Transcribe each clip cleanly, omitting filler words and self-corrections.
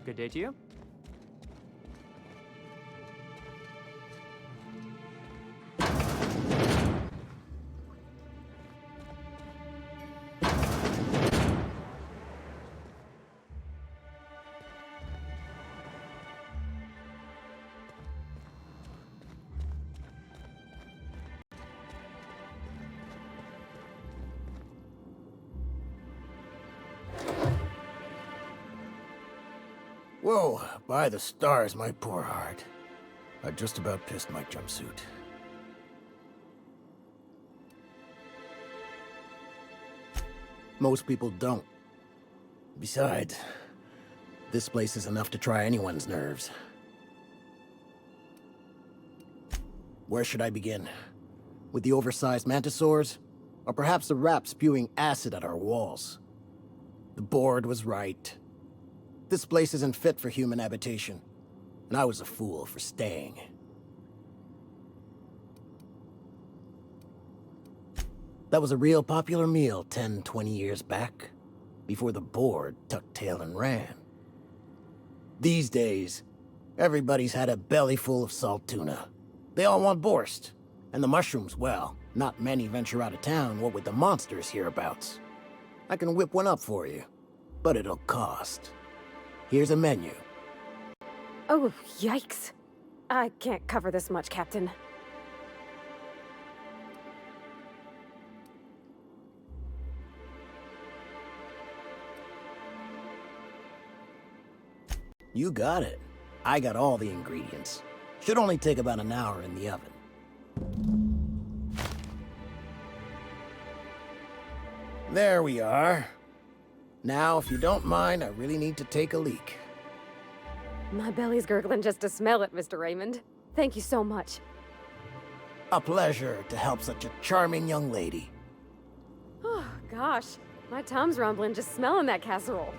Good day to you. Whoa, by the stars, my poor heart. I just about pissed my jumpsuit. Most people don't. Besides, this place is enough to try anyone's nerves. Where should I begin? With the oversized mantisaurs? Or perhaps the rap spewing acid at our walls? The board was right. This place isn't fit for human habitation, and I was a fool for staying. That was a real popular meal 10, 20 years back, before the board tucked tail and ran. These days, everybody's had a belly full of salt tuna. They all want borscht, and the mushrooms, well, not many venture out of town, what with the monsters hereabouts. I can whip one up for you, but it'll cost. Here's a menu. Oh, yikes. I can't cover this much, Captain. You got it. I got all the ingredients. Should only take about an hour in the oven. There we are. Now, if you don't mind, I really need to take a leak. My belly's gurgling just to smell it, Mr. Raymond. Thank you so much. A pleasure to help such a charming young lady. Oh, gosh. My tum's rumbling just smelling that casserole.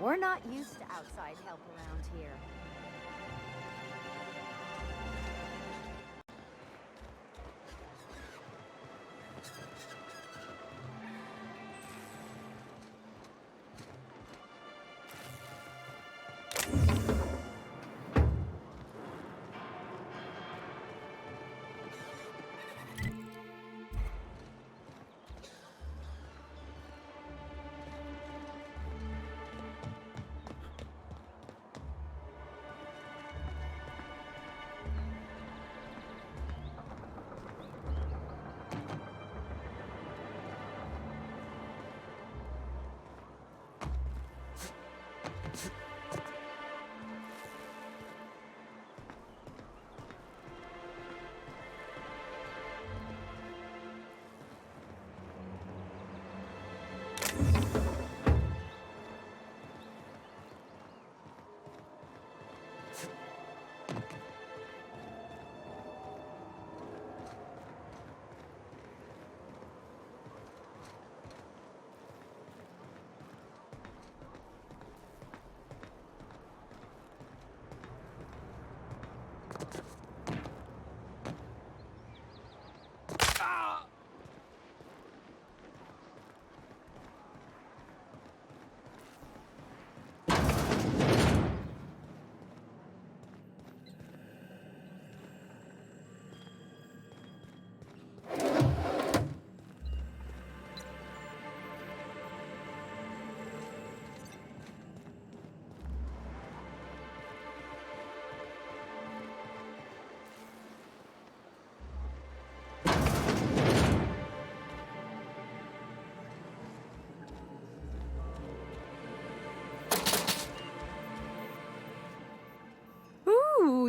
We're not used to outside help around here.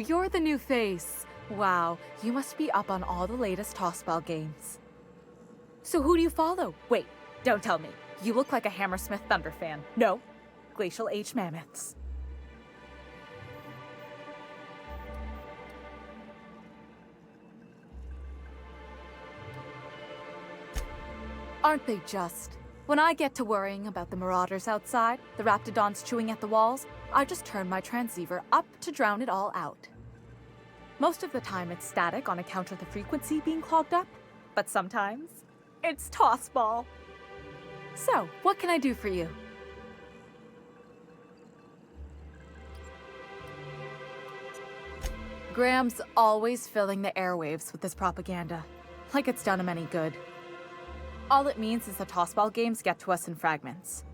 you're the new face. Wow, you must be up on all the latest tossball games. So who do you follow? Wait, don't tell me. You look like a Hammersmith Thunder fan. No, Glacial Age Mammoths. Aren't they just? When I get to worrying about the marauders outside, the raptidons chewing at the walls, I just turn my transceiver up to drown it all out. Most of the time it's static on account of the frequency being clogged up, but sometimes it's tossball. So, what can I do for you? Graham's always filling the airwaves with this propaganda, like it's done him any good. All it means is the tossball games get to us in fragments.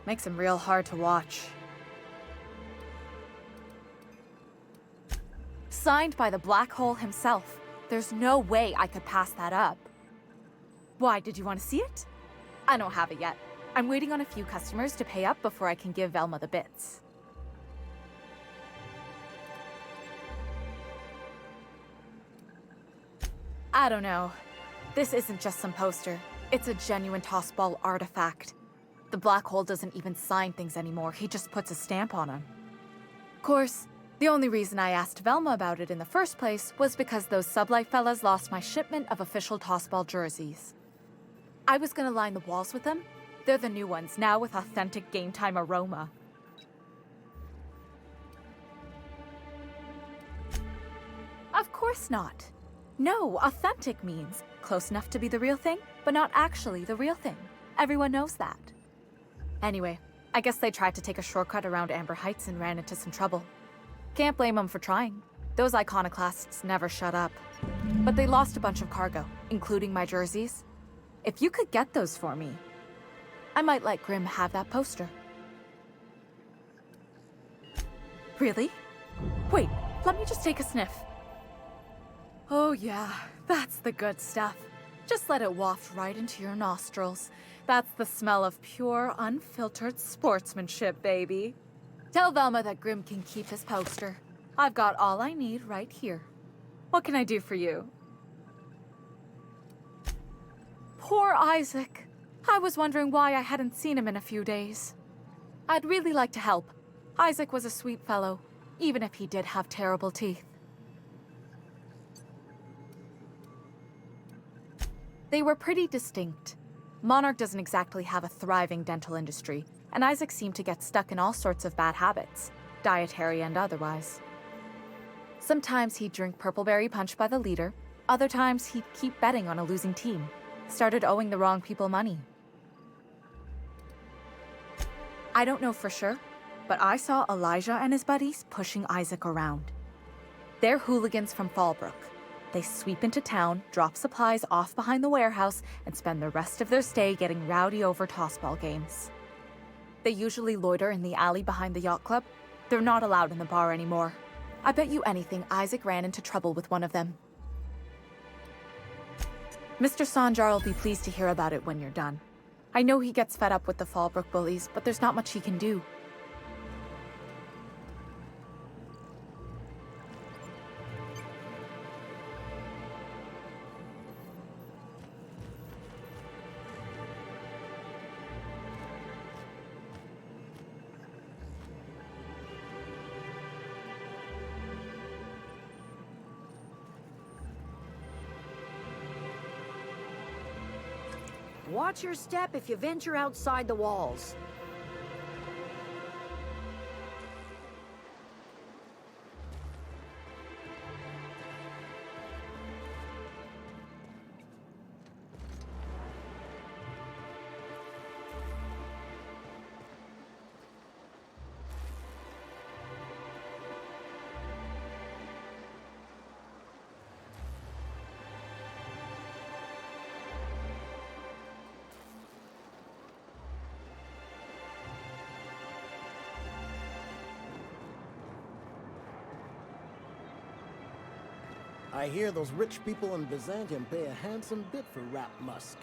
Makes them real hard to watch. Signed by the black hole himself. There's no way I could pass that up. Why, did you want to see it? I don't have it yet. I'm waiting on a few customers to pay up before I can give Velma the bits. I don't know. This isn't just some poster. It's a genuine tossball artifact. The black hole doesn't even sign things anymore. He just puts a stamp on them. Of course, the only reason I asked Velma about it in the first place was because those sublight fellas lost my shipment of official tossball jerseys. I was gonna line the walls with them. They're the new ones, now with authentic game time aroma. Of course not. No, authentic means close enough to be the real thing, but not actually the real thing. Everyone knows that. Anyway, I guess they tried to take a shortcut around Amber Heights and ran into some trouble. Can't blame them for trying. Those iconoclasts never shut up. But they lost a bunch of cargo, including my jerseys. If you could get those for me, I might let Grim have that poster. Really? Wait, let me just take a sniff. Oh yeah, that's the good stuff. Just let it waft right into your nostrils. That's the smell of pure, unfiltered sportsmanship, baby. Tell Velma that Grim can keep his poster. I've got all I need right here. What can I do for you? Poor Isaac. I was wondering why I hadn't seen him in a few days. I'd really like to help. Isaac was a sweet fellow, even if he did have terrible teeth. They were pretty distinct. Monarch doesn't exactly have a thriving dental industry, and Isaac seemed to get stuck in all sorts of bad habits, dietary and otherwise. Sometimes he'd drink purpleberry punch by the liter, other times he'd keep betting on a losing team, started owing the wrong people money. I don't know for sure, but I saw Elijah and his buddies pushing Isaac around. They're hooligans from Fallbrook. They sweep into town, drop supplies off behind the warehouse, and spend the rest of their stay getting rowdy over tossball games. They usually loiter in the alley behind the yacht club. They're not allowed in the bar anymore. I bet you anything Isaac ran into trouble with one of them. Mr. Sanjar will be pleased to hear about it when you're done. I know he gets fed up with the Fallbrook bullies, but there's not much he can do. Watch your step if you venture outside the walls. I hear those rich people in Byzantium pay a handsome bit for Rap Musk.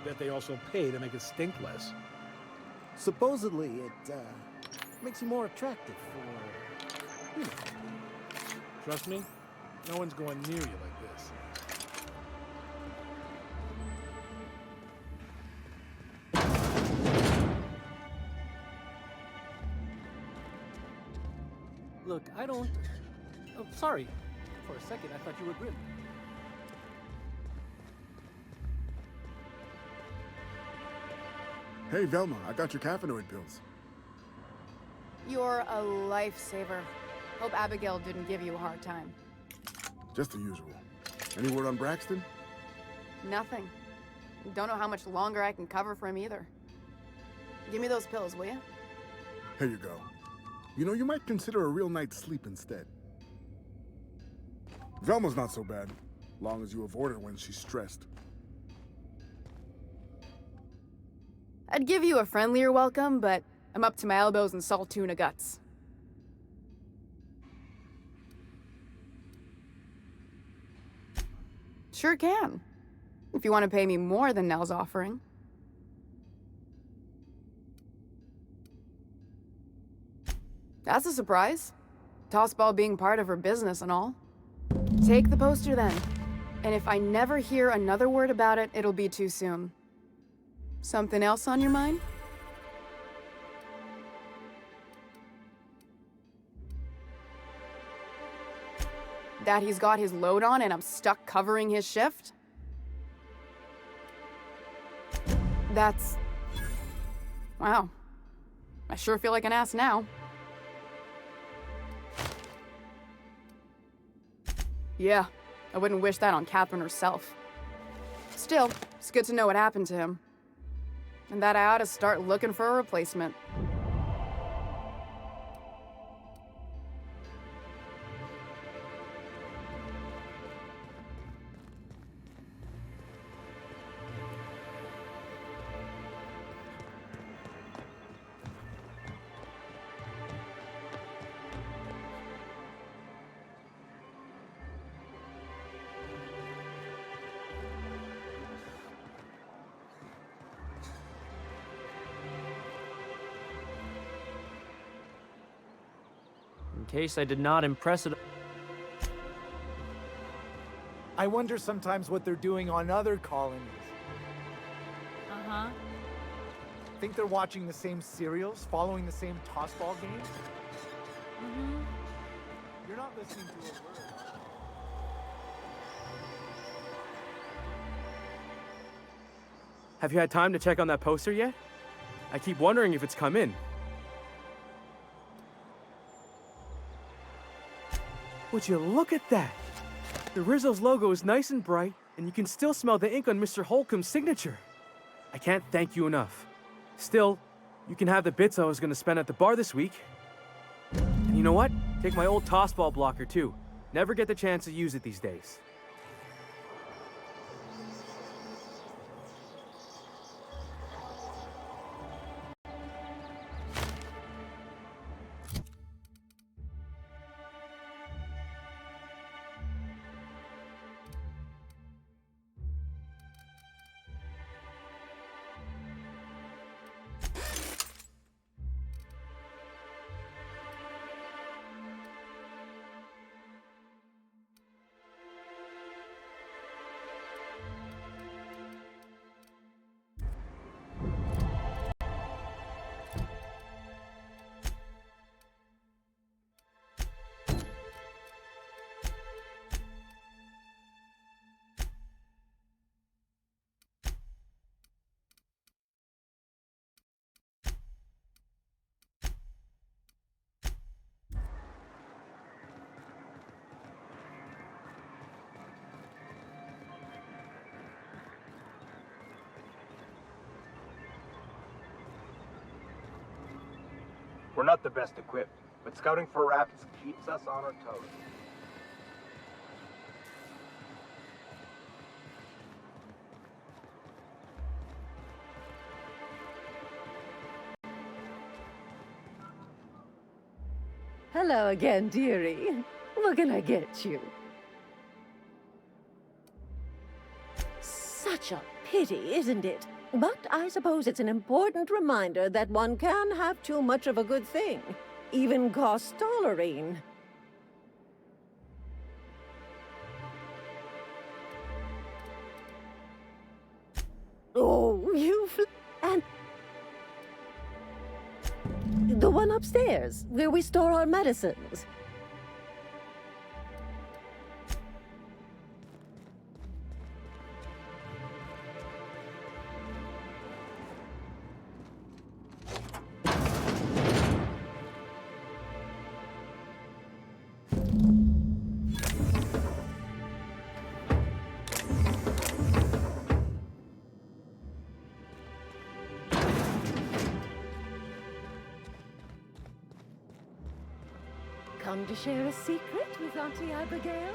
Bet they also pay to make it stink less. Supposedly, it makes you more attractive for, you know. Trust me, no one's going near you like this. Look, I don't... Oh, sorry. For a second, I thought you were Grim. Hey, Velma, I got your caffeinoid pills. You're a lifesaver. Hope Abigail didn't give you a hard time. Just the usual. Any word on Braxton? Nothing. Don't know how much longer I can cover for him either. Give me those pills, will you? Here you go. You know, you might consider a real night's sleep instead. Velma's not so bad, long as you avoid her when she's stressed. I'd give you a friendlier welcome, but I'm up to my elbows in salt tuna guts. Sure can. If you want to pay me more than Nell's offering. That's a surprise. Tossball being part of her business and all. Take the poster then. And if I never hear another word about it, it'll be too soon. Something else on your mind? That he's got his load on and I'm stuck covering his shift? That's... Wow. I sure feel like an ass now. Yeah, I wouldn't wish that on Catherine herself. Still, it's good to know what happened to him. And that I ought to start looking for a replacement. In case I did not impress it. I wonder sometimes what they're doing on other colonies. Uh-huh. Think they're watching the same serials, following the same tossball games? Mm-hmm. You're not listening to a word. Have you had time to check on that poster yet? I keep wondering if it's come in. Would you look at that? The Rizzo's logo is nice and bright, and you can still smell the ink on Mr. Holcomb's signature. I can't thank you enough. Still, you can have the bits I was going to spend at the bar this week. And you know what? Take my old tossball blocker too. Never get the chance to use it these days. We're not the best equipped, but scouting for rapids keeps us on our toes. Hello again, dearie. What can I get you? Such a pity, isn't it? But I suppose it's an important reminder that one can have too much of a good thing. Even cost tolerine. Oh, and the one upstairs, where we store our medicines. Come to share a secret with Auntie Abigail?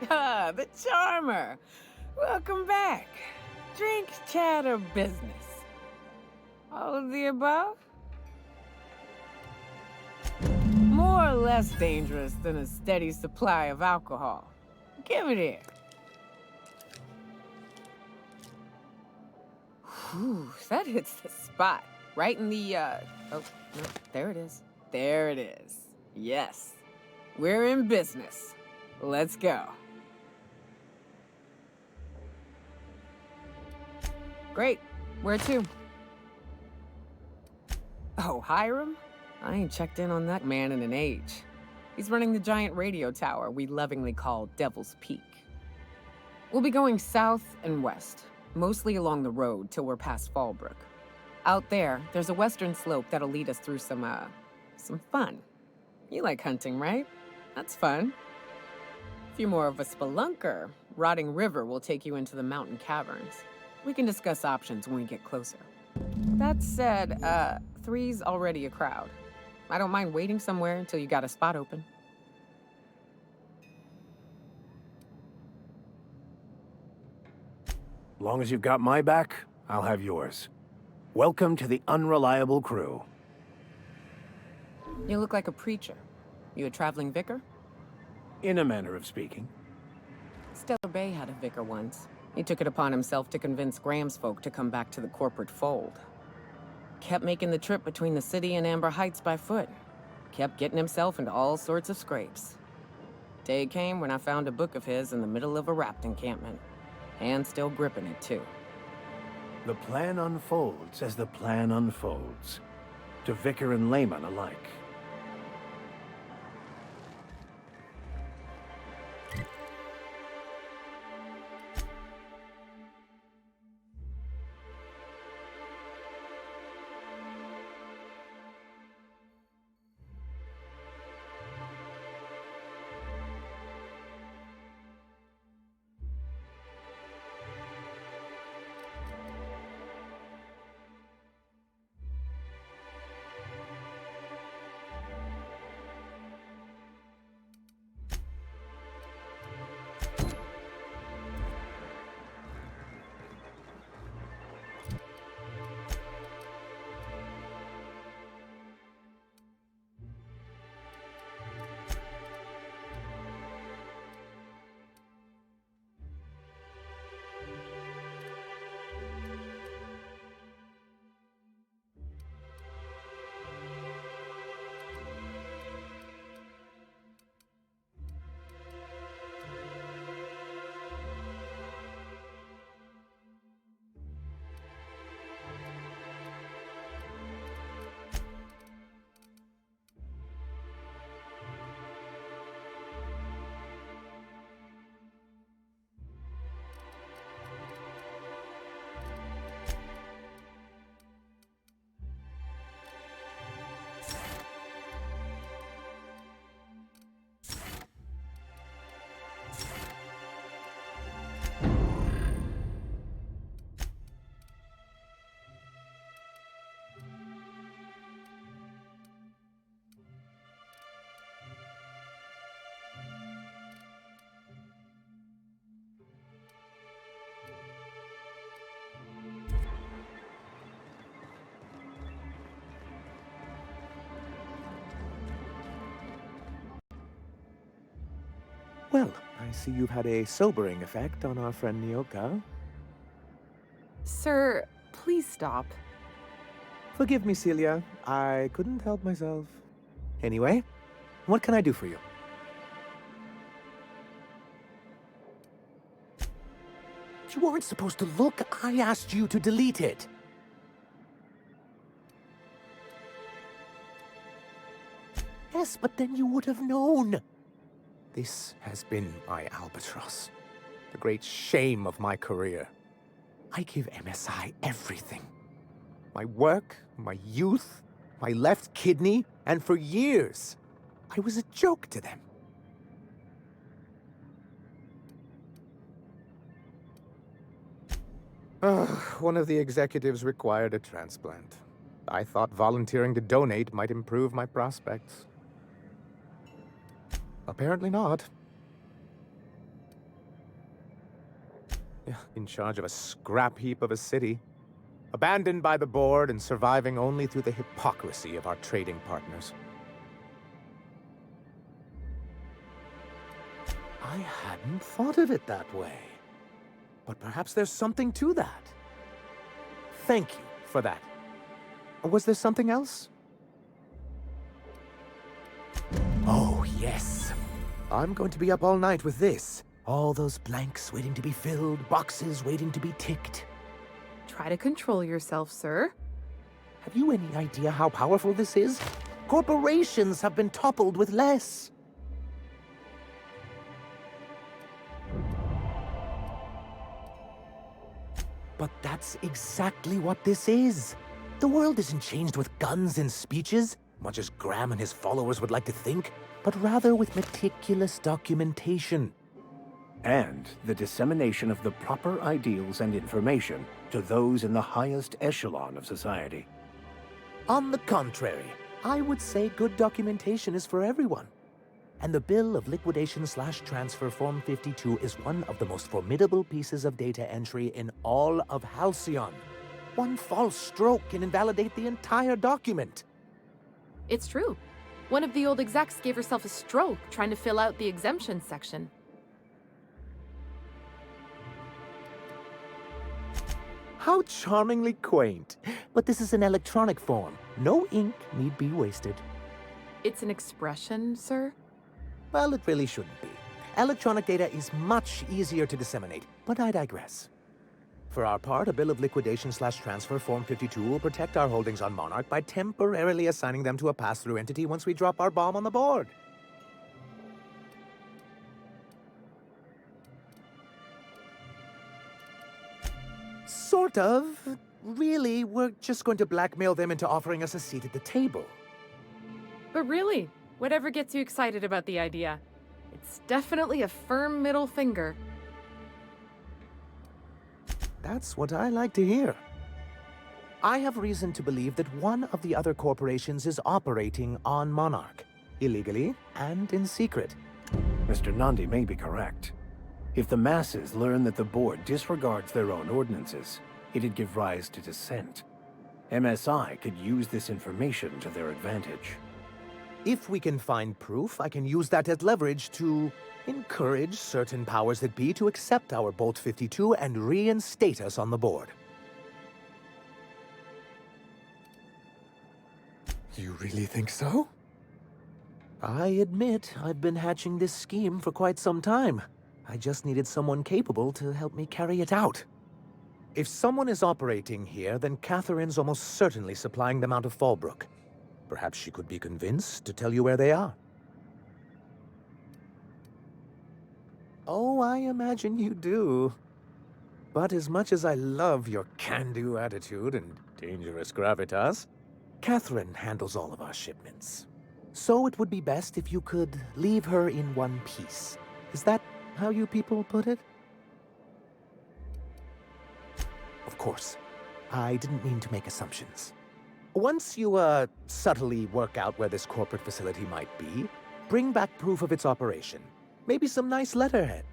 Ah, the charmer. Welcome back. Drink, chat, or business? All of the above? More or less dangerous than a steady supply of alcohol. Give it here. Whew, that hits the spot. Right in the, oh, no, there it is. There it is. Yes. We're in business. Let's go. Great. Where to? Oh, Hiram? I ain't checked in on that man in an age. He's running the giant radio tower we lovingly call Devil's Peak. We'll be going south and west, mostly along the road till we're past Fallbrook. Out there's a western slope that'll lead us through some fun. You like hunting, right? That's fun. If you're more of a spelunker, Rotting River will take you into the mountain caverns. We can discuss options when we get closer. That said, 3's already a crowd. I don't mind waiting somewhere until you got a spot open. Long as you've got my back, I'll have yours. Welcome to the Unreliable Crew. You look like a preacher. You a traveling vicar? In a manner of speaking. Stellar Bay had a vicar once. He took it upon himself to convince Graham's folk to come back to the corporate fold. Kept making the trip between the city and Amber Heights by foot. Kept getting himself into all sorts of scrapes. Day came when I found a book of his in the middle of a rapt encampment. And still gripping it, too. The plan unfolds as the plan unfolds. To vicar and layman alike. Well, I see you've had a sobering effect on our friend Nyoka. Sir, please stop. Forgive me, Celia. I couldn't help myself. Anyway, what can I do for you? You weren't supposed to look. I asked you to delete it. Yes, but then you would have known. This has been my albatross. The great shame of my career. I give MSI everything. My work, my youth, my left kidney, and for years, I was a joke to them. One of the executives required a transplant. I thought volunteering to donate might improve my prospects. Apparently not. In charge of a scrap heap of a city, abandoned by the board and surviving only through the hypocrisy of our trading partners. I hadn't thought of it that way. But perhaps there's something to that. Thank you for that. Was there something else? Oh, yes. I'm going to be up all night with this. All those blanks waiting to be filled, boxes waiting to be ticked. Try to control yourself, sir. Have you any idea how powerful this is? Corporations have been toppled with less. But that's exactly what this is. The world isn't changed with guns and speeches, much as Graham and his followers would like to think, but rather with meticulous documentation. And the dissemination of the proper ideals and information to those in the highest echelon of society. On the contrary, I would say good documentation is for everyone. And the Bill of Liquidation/Transfer Form 52 is one of the most formidable pieces of data entry in all of Halcyon. One false stroke can invalidate the entire document. It's true. One of the old execs gave herself a stroke trying to fill out the exemption section. How charmingly quaint. But this is an electronic form. No ink need be wasted. It's an expression, sir? Well, it really shouldn't be. Electronic data is much easier to disseminate, but I digress. For our part, a Bill of Liquidation/Transfer Form 52 will protect our holdings on Monarch by temporarily assigning them to a pass-through entity once we drop our bomb on the board. Sort of. Really, we're just going to blackmail them into offering us a seat at the table. But really, whatever gets you excited about the idea. It's definitely a firm middle finger. That's what I like to hear. I have reason to believe that one of the other corporations is operating on Monarch, illegally and in secret. Mr. Nandi may be correct. If the masses learn that the board disregards their own ordinances, it'd give rise to dissent. MSI could use this information to their advantage. If we can find proof, I can use that as leverage to encourage certain powers that be to accept our Bolt 52 and reinstate us on the board. You really think so? I admit I've been hatching this scheme for quite some time. I just needed someone capable to help me carry it out. If someone is operating here, then Catherine's almost certainly supplying them out of Fallbrook. Perhaps she could be convinced to tell you where they are. Oh, I imagine you do. But as much as I love your can-do attitude and dangerous gravitas, Catherine handles all of our shipments. So it would be best if you could leave her in one piece. Is that how you people put it? Of course, I didn't mean to make assumptions. Once you, subtly work out where this corporate facility might be, bring back proof of its operation. Maybe some nice letterhead.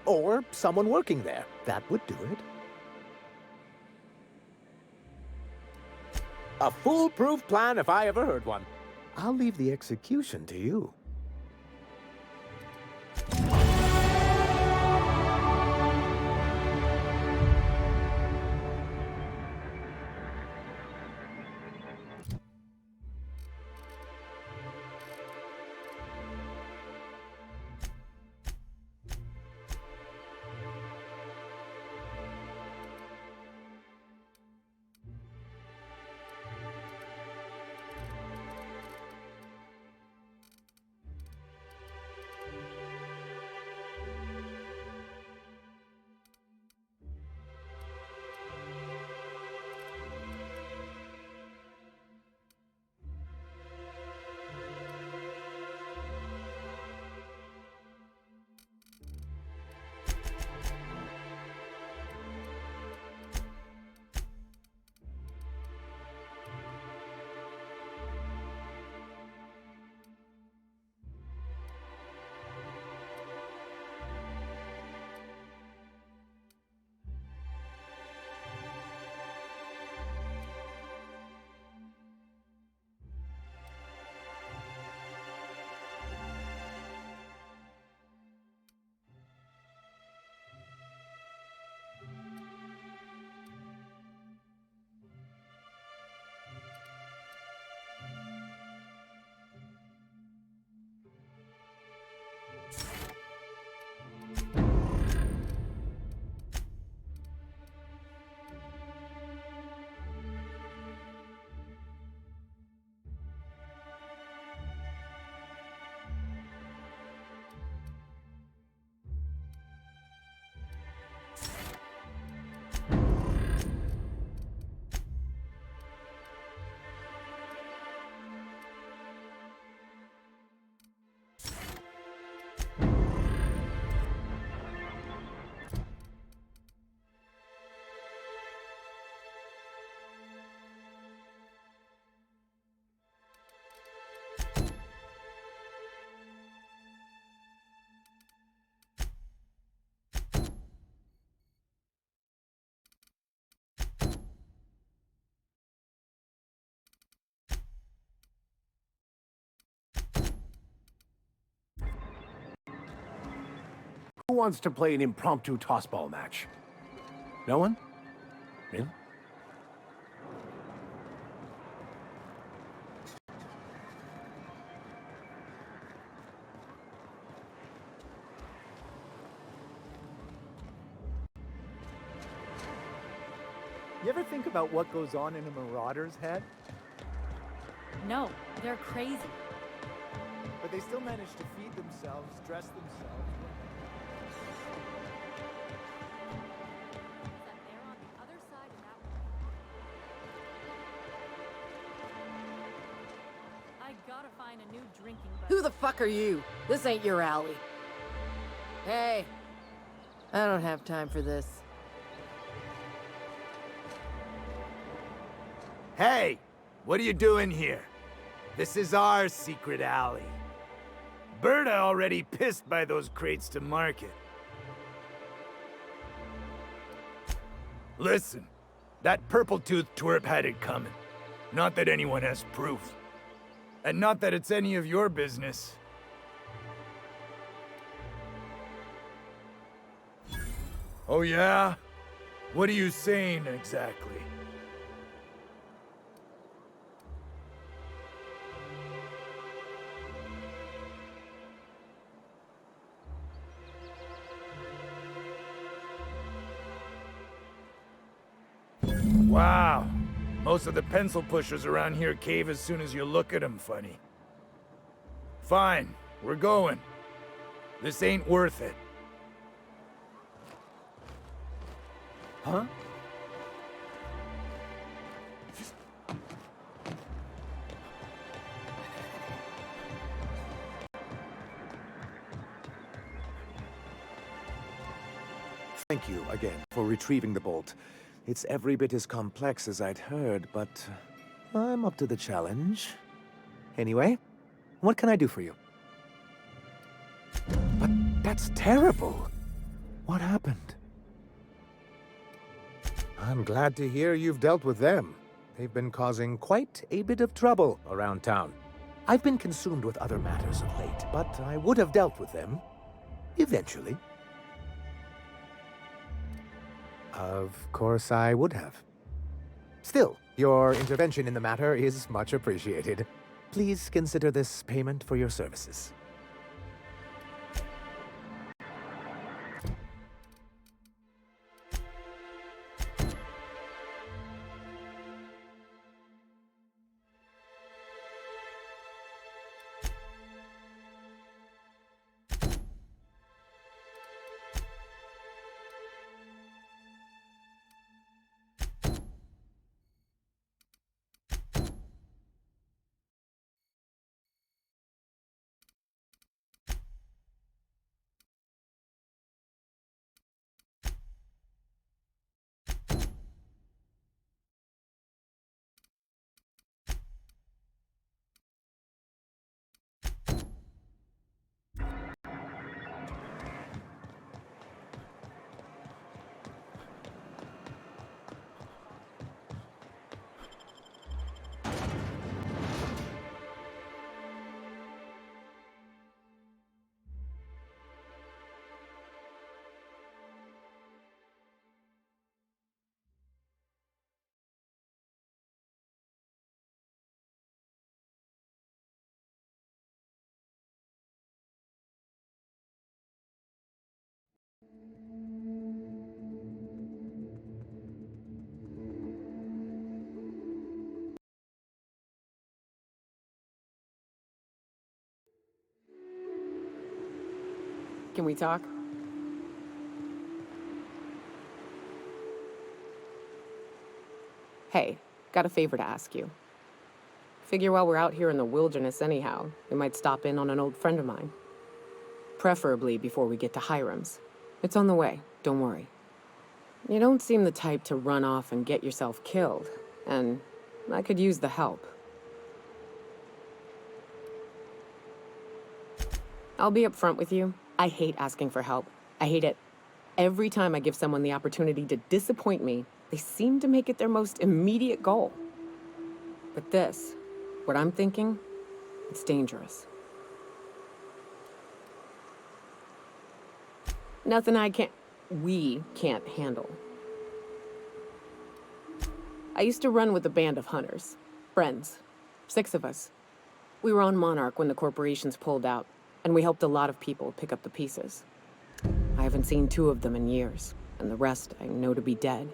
Or someone working there. That would do it. A foolproof plan if I ever heard one. I'll leave the execution to you. Who wants to play an impromptu tossball match? No one? Really? You ever think about what goes on in a marauder's head? No, they're crazy. But they still manage to feed themselves, dress themselves. I gotta find a new drinking buddy. Who the fuck are you? This ain't your alley. Hey, I don't have time for this. Hey, what are you doing here? This is our secret alley. Berta already pissed by those crates to market. Listen, that purple-toothed twerp had it coming. Not that anyone has proof. And not that it's any of your business. Oh yeah? What are you saying exactly? Wow. Most of the pencil pushers around here cave as soon as you look at them funny. Fine, we're going. This ain't worth it. Huh? Thank you again for retrieving the bolt. It's every bit as complex as I'd heard, but I'm up to the challenge. Anyway, what can I do for you? But that's terrible. What happened? I'm glad to hear you've dealt with them. They've been causing quite a bit of trouble around town. I've been consumed with other matters of late, but I would have dealt with them eventually. Of course I would have. Still, your intervention in the matter is much appreciated. Please consider this payment for your services. Can we talk? Hey, got a favor to ask you. Figure while we're out here in the wilderness anyhow, we might stop in on an old friend of mine. Preferably before we get to Hiram's. It's on the way, don't worry. You don't seem the type to run off and get yourself killed, and I could use the help. I'll be upfront with you. I hate asking for help. I hate it. Every time I give someone the opportunity to disappoint me, they seem to make it their most immediate goal. But this, what I'm thinking, it's dangerous. Nothing we can't handle. I used to run with a band of hunters. Friends. 6 of us. We were on Monarch when the corporations pulled out, and we helped a lot of people pick up the pieces. I haven't seen 2 of them in years, and the rest I know to be dead.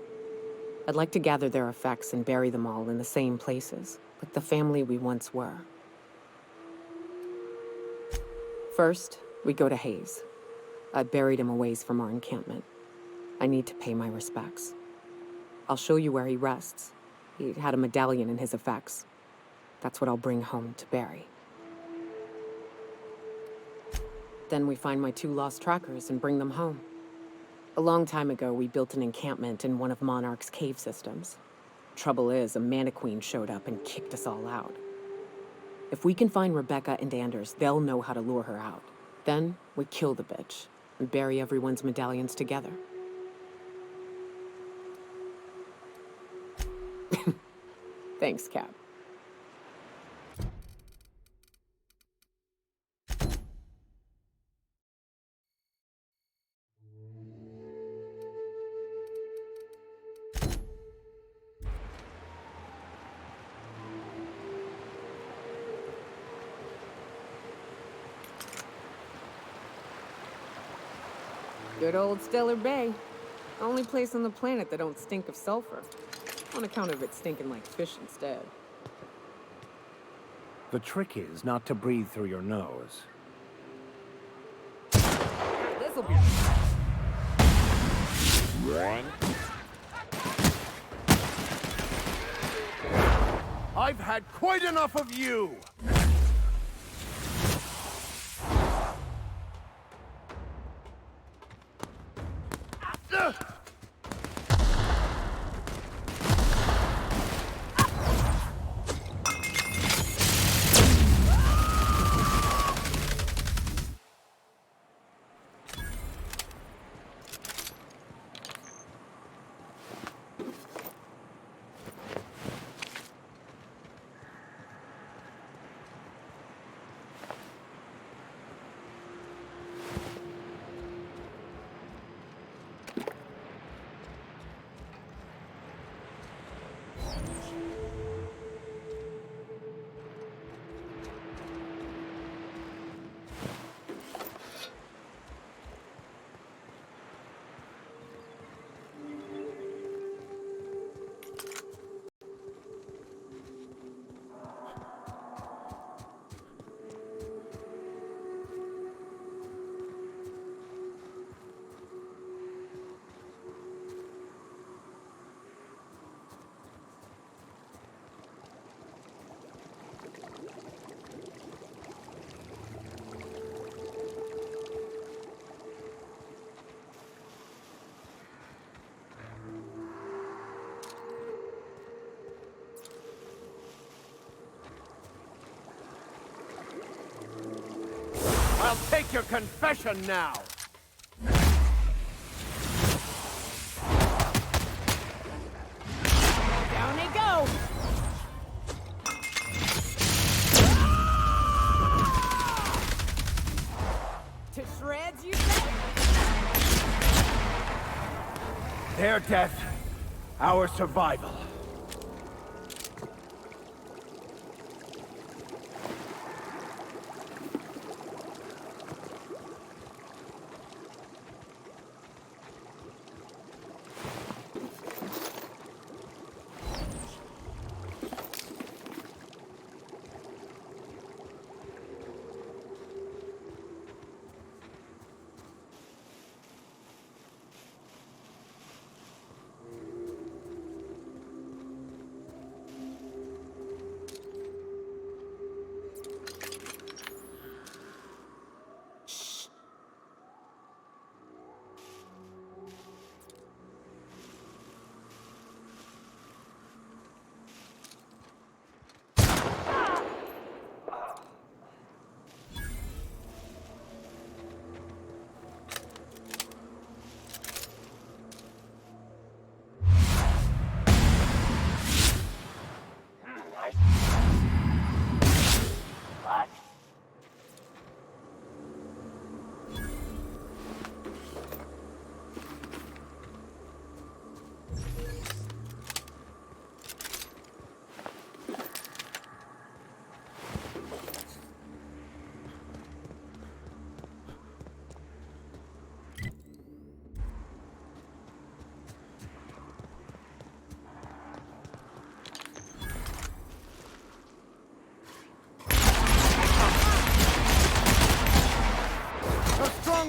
I'd like to gather their effects and bury them all in the same places, like the family we once were. First, we go to Hayes. I buried him a ways from our encampment. I need to pay my respects. I'll show you where he rests. He had a medallion in his effects. That's what I'll bring home to bury. Then we find my 2 lost trackers and bring them home. A long time ago, we built an encampment in one of Monarch's cave systems. Trouble is, a Maniqueen showed up and kicked us all out. If we can find Rebecca and Anders, they'll know how to lure her out. Then we kill the bitch and bury everyone's medallions together. Thanks, Cap. Good old Stellar Bay. Only place on the planet that don't stink of sulfur. On account of it stinking like fish instead. The trick is not to breathe through your nose. This'll be... I've had quite enough of you! I'll take your confession now! Down they go! To shreds, you say? Their death, our survival.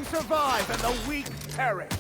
survive and the weak perish.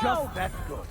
Just that good.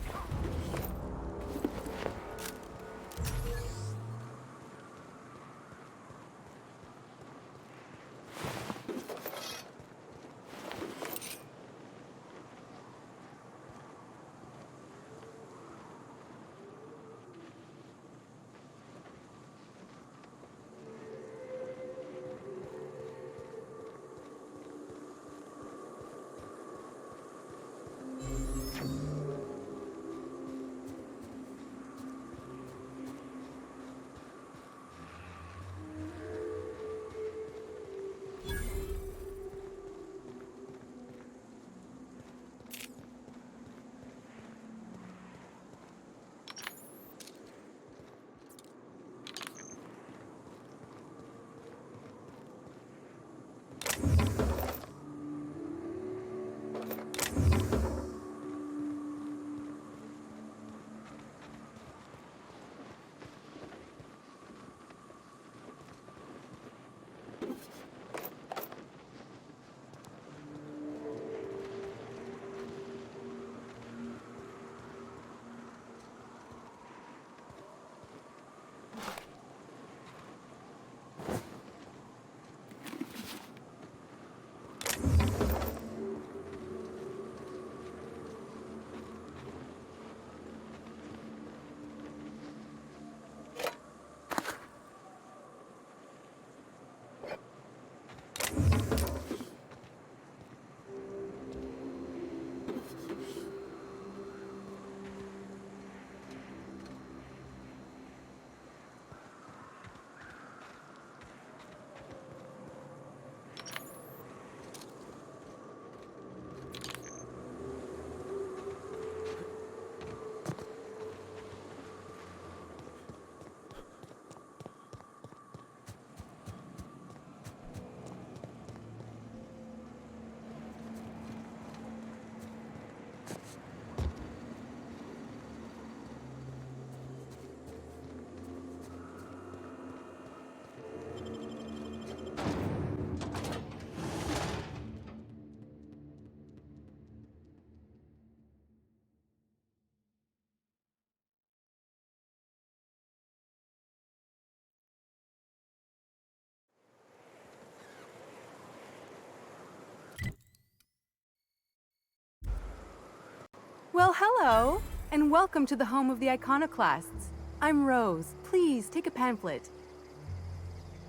Well, hello, and welcome to the home of the Iconoclasts. I'm Rose. Please, take a pamphlet.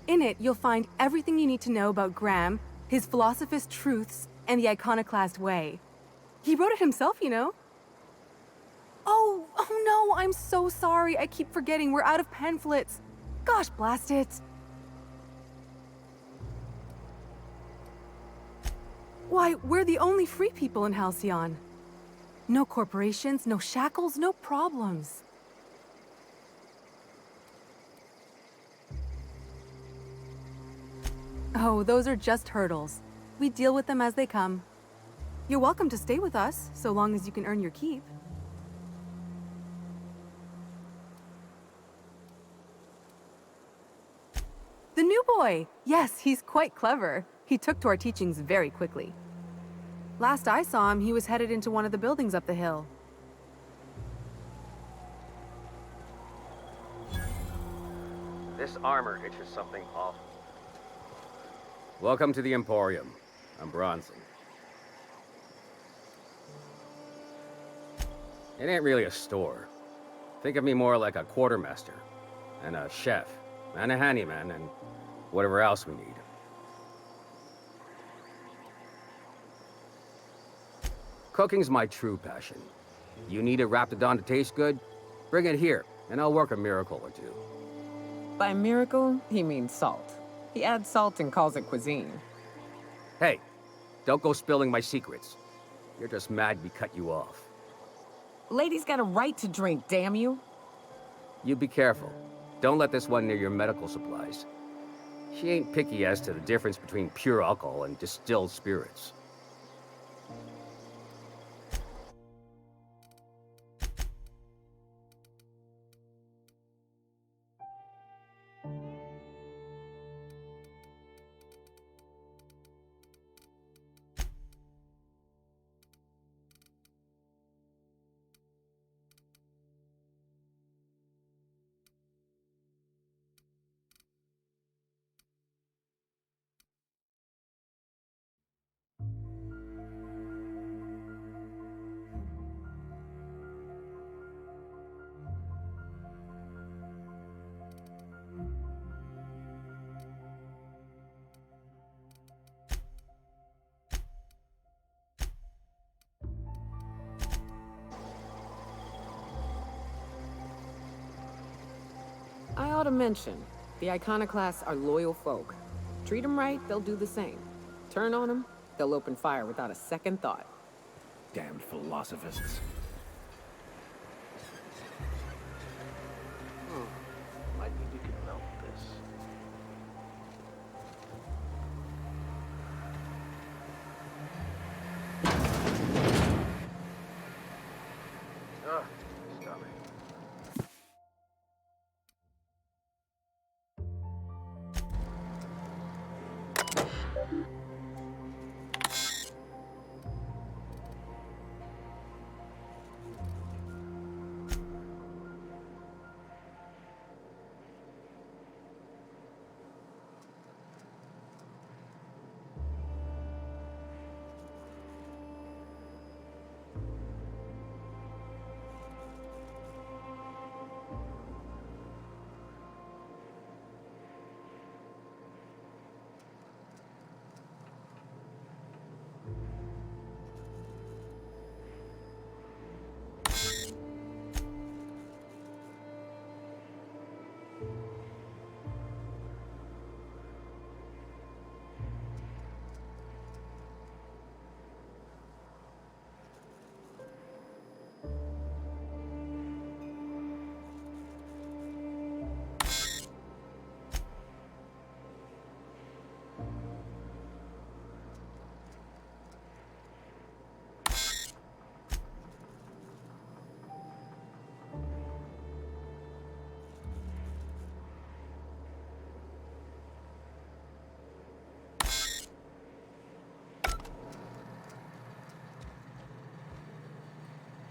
In it, you'll find everything you need to know about Graham, his Philosophist truths, and the Iconoclast way. He wrote it himself, you know. Oh no, I'm so sorry. I keep forgetting we're out of pamphlets. Gosh, blast it. Why, we're the only free people in Halcyon. No corporations, no shackles, no problems. Oh, those are just hurdles. We deal with them as they come. You're welcome to stay with us, so long as you can earn your keep. The new boy! Yes, he's quite clever. He took to our teachings very quickly. Last I saw him, he was headed into one of the buildings up the hill. This armor itches something awful. Welcome to the Emporium. I'm Bronson. It ain't really a store. Think of me more like a quartermaster, and a chef, and a handyman, and whatever else we need. Cooking's my true passion. You need a Raptidon to taste good? Bring it here, and I'll work a miracle or two. By miracle, he means salt. He adds salt and calls it cuisine. Hey, don't go spilling my secrets. You're just mad we cut you off. Lady's got a right to drink, damn you. You be careful. Don't let this one near your medical supplies. She ain't picky as to the difference between pure alcohol and distilled spirits. I ought to mention, the Iconoclasts are loyal folk. Treat them right, they'll do the same. Turn on them, they'll open fire without a second thought. Damned philosophists. Might think you could melt this. Ugh, stomach.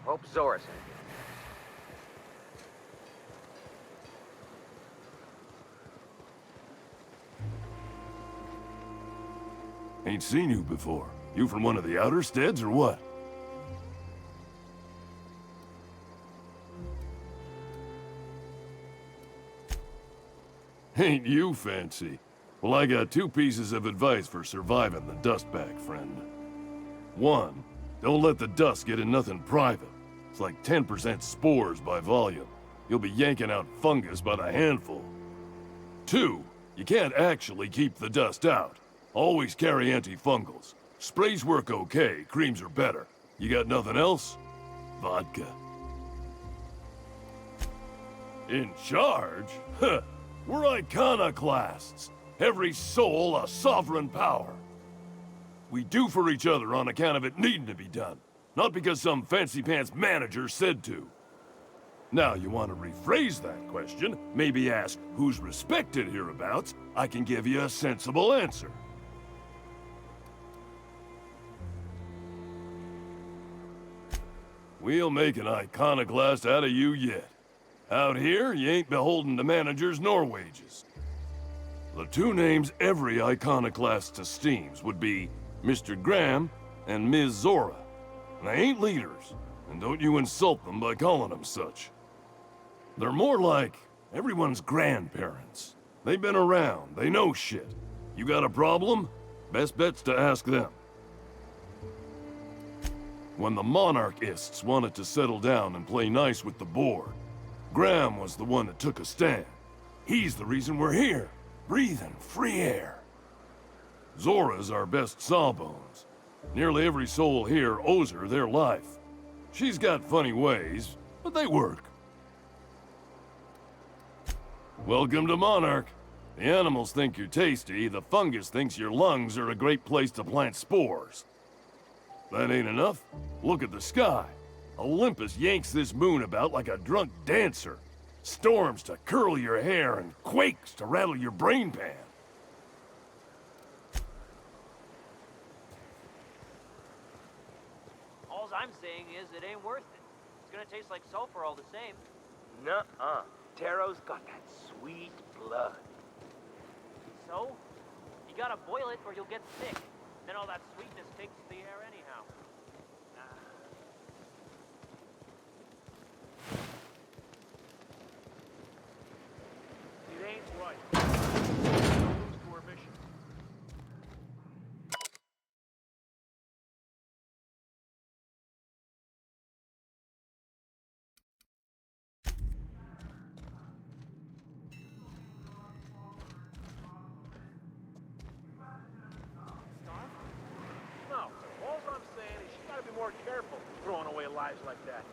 Hope Zoris ain't here. Ain't seen you before. You from one of the outer steads or what? Ain't you fancy? Well, I got 2 pieces of advice for surviving the dust bag, friend. 1, don't let the dust get in nothing private. It's like 10% spores by volume. You'll be yanking out fungus by the handful. 2, you can't actually keep the dust out. Always carry antifungals. Sprays work okay, creams are better. You got nothing else? Vodka. In charge? Huh. We're Iconoclasts. Every soul a sovereign power. We do for each other on account of it needing to be done, not because some fancy-pants manager said to. Now, you want to rephrase that question, maybe ask who's respected hereabouts, I can give you a sensible answer. We'll make an iconoclast out of you yet. Out here, you ain't beholden to managers nor wages. The 2 names every iconoclast esteems would be Mr. Graham and Ms. Zora. They ain't leaders, and don't you insult them by calling them such. They're more like everyone's grandparents. They've been around, they know shit. You got a problem? Best bet's to ask them. When the monarchists wanted to settle down and play nice with the board, Graham was the one that took a stand. He's the reason we're here, breathing free air. Zora's our best sawbones. Nearly every soul here owes her their life. She's got funny ways, but they work. Welcome to Monarch. The animals think you're tasty, the fungus thinks your lungs are a great place to plant spores. That ain't enough? Look at the sky. Olympus yanks this moon about like a drunk dancer. Storms to curl your hair and quakes to rattle your brain pan. All I'm saying is it ain't worth it. It's gonna taste like sulfur all the same. Nuh-uh. Taro's got that sweet blood. So? You gotta boil it or you'll get sick. Then all that sweetness takes the air anyhow. It ain't right. Lose to our mission. No, all I'm saying is you gotta be more careful throwing away lives like that.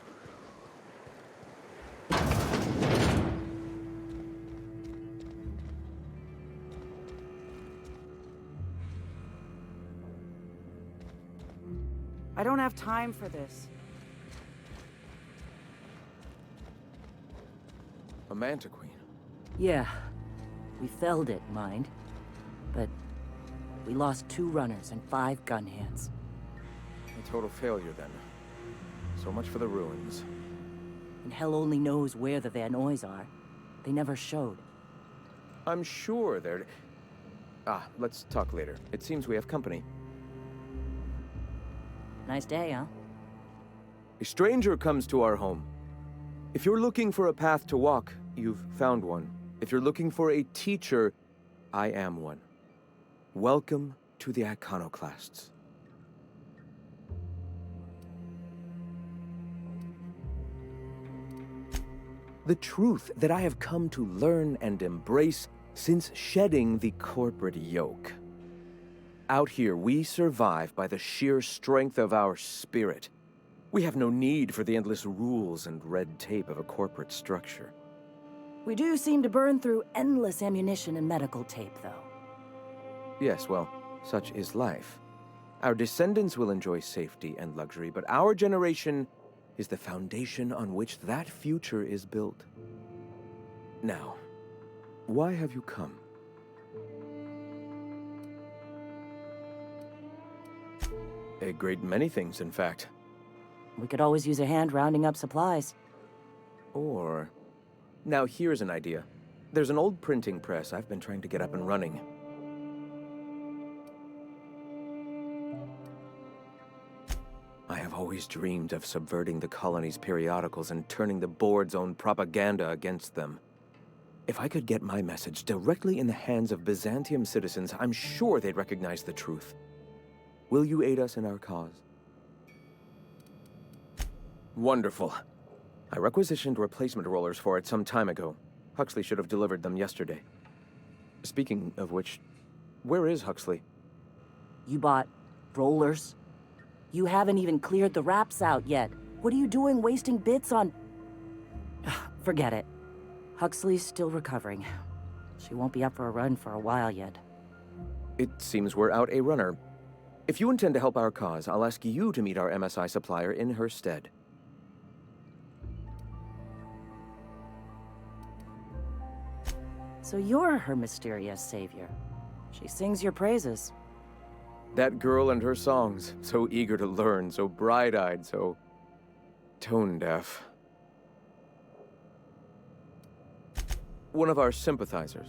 I don't have time for this. A Manta Queen. Yeah, we felled it, mind. But we lost 2 runners and 5 gun hands. A total failure, then. So much for the ruins. And hell only knows where the Vanoys are. They never showed. I'm sure they're... let's talk later. It seems we have company. Nice day, huh? A stranger comes to our home. If you're looking for a path to walk, you've found one. If you're looking for a teacher, I am one. Welcome to the Iconoclasts. The truth that I have come to learn and embrace since shedding the corporate yoke. Out here, we survive by the sheer strength of our spirit. We have no need for the endless rules and red tape of a corporate structure. We do seem to burn through endless ammunition and medical tape, though. Yes, well, such is life. Our descendants will enjoy safety and luxury, but our generation is the foundation on which that future is built. Now, why have you come? A great many things, in fact. We could always use a hand rounding up supplies. Or... Now here's an idea. There's an old printing press I've been trying to get up and running. I have always dreamed of subverting the colony's periodicals and turning the board's own propaganda against them. If I could get my message directly in the hands of Byzantium citizens, I'm sure they'd recognize the truth. Will you aid us in our cause? Wonderful. I requisitioned replacement rollers for it some time ago. Huxley should have delivered them yesterday. Speaking of which, where is Huxley? You bought rollers? You haven't even cleared the wraps out yet. What are you doing wasting bits on... Forget it. Huxley's still recovering. She won't be up for a run for a while yet. It seems we're out a runner. If you intend to help our cause, I'll ask you to meet our MSI supplier in her stead. So you're her mysterious savior. She sings your praises. That girl and her songs, so eager to learn, so bright-eyed, so tone-deaf. One of our sympathizers,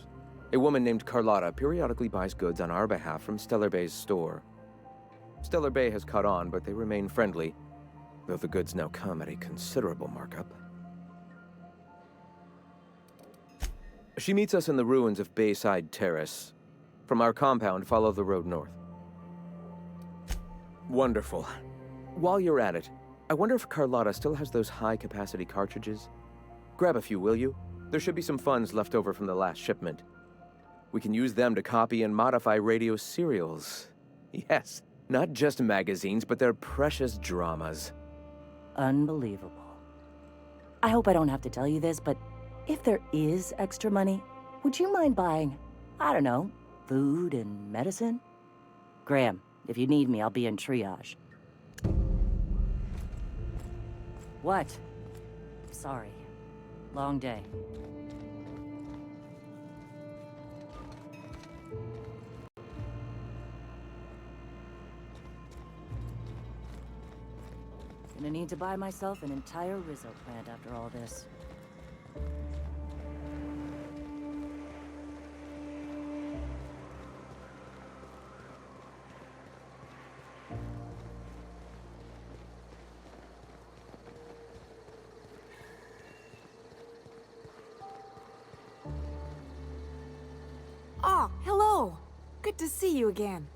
a woman named Carlotta, periodically buys goods on our behalf from Stellar Bay's store. Stellar Bay has caught on, but they remain friendly, though the goods now come at a considerable markup. She meets us in the ruins of Bayside Terrace. From our compound, follow the road north. Wonderful. While you're at it, I wonder if Carlotta still has those high-capacity cartridges? Grab a few, will you? There should be some funds left over from the last shipment. We can use them to copy and modify radio serials. Yes, not just magazines, but their precious dramas. Unbelievable. I hope I don't have to tell you this, but if there is extra money, would you mind buying, I don't know, food and medicine? Graham, if you need me, I'll be in triage. What? Sorry. Long day. Gonna need to buy myself an entire Rizzo plant after all this. Oh, hello! Good to see you again.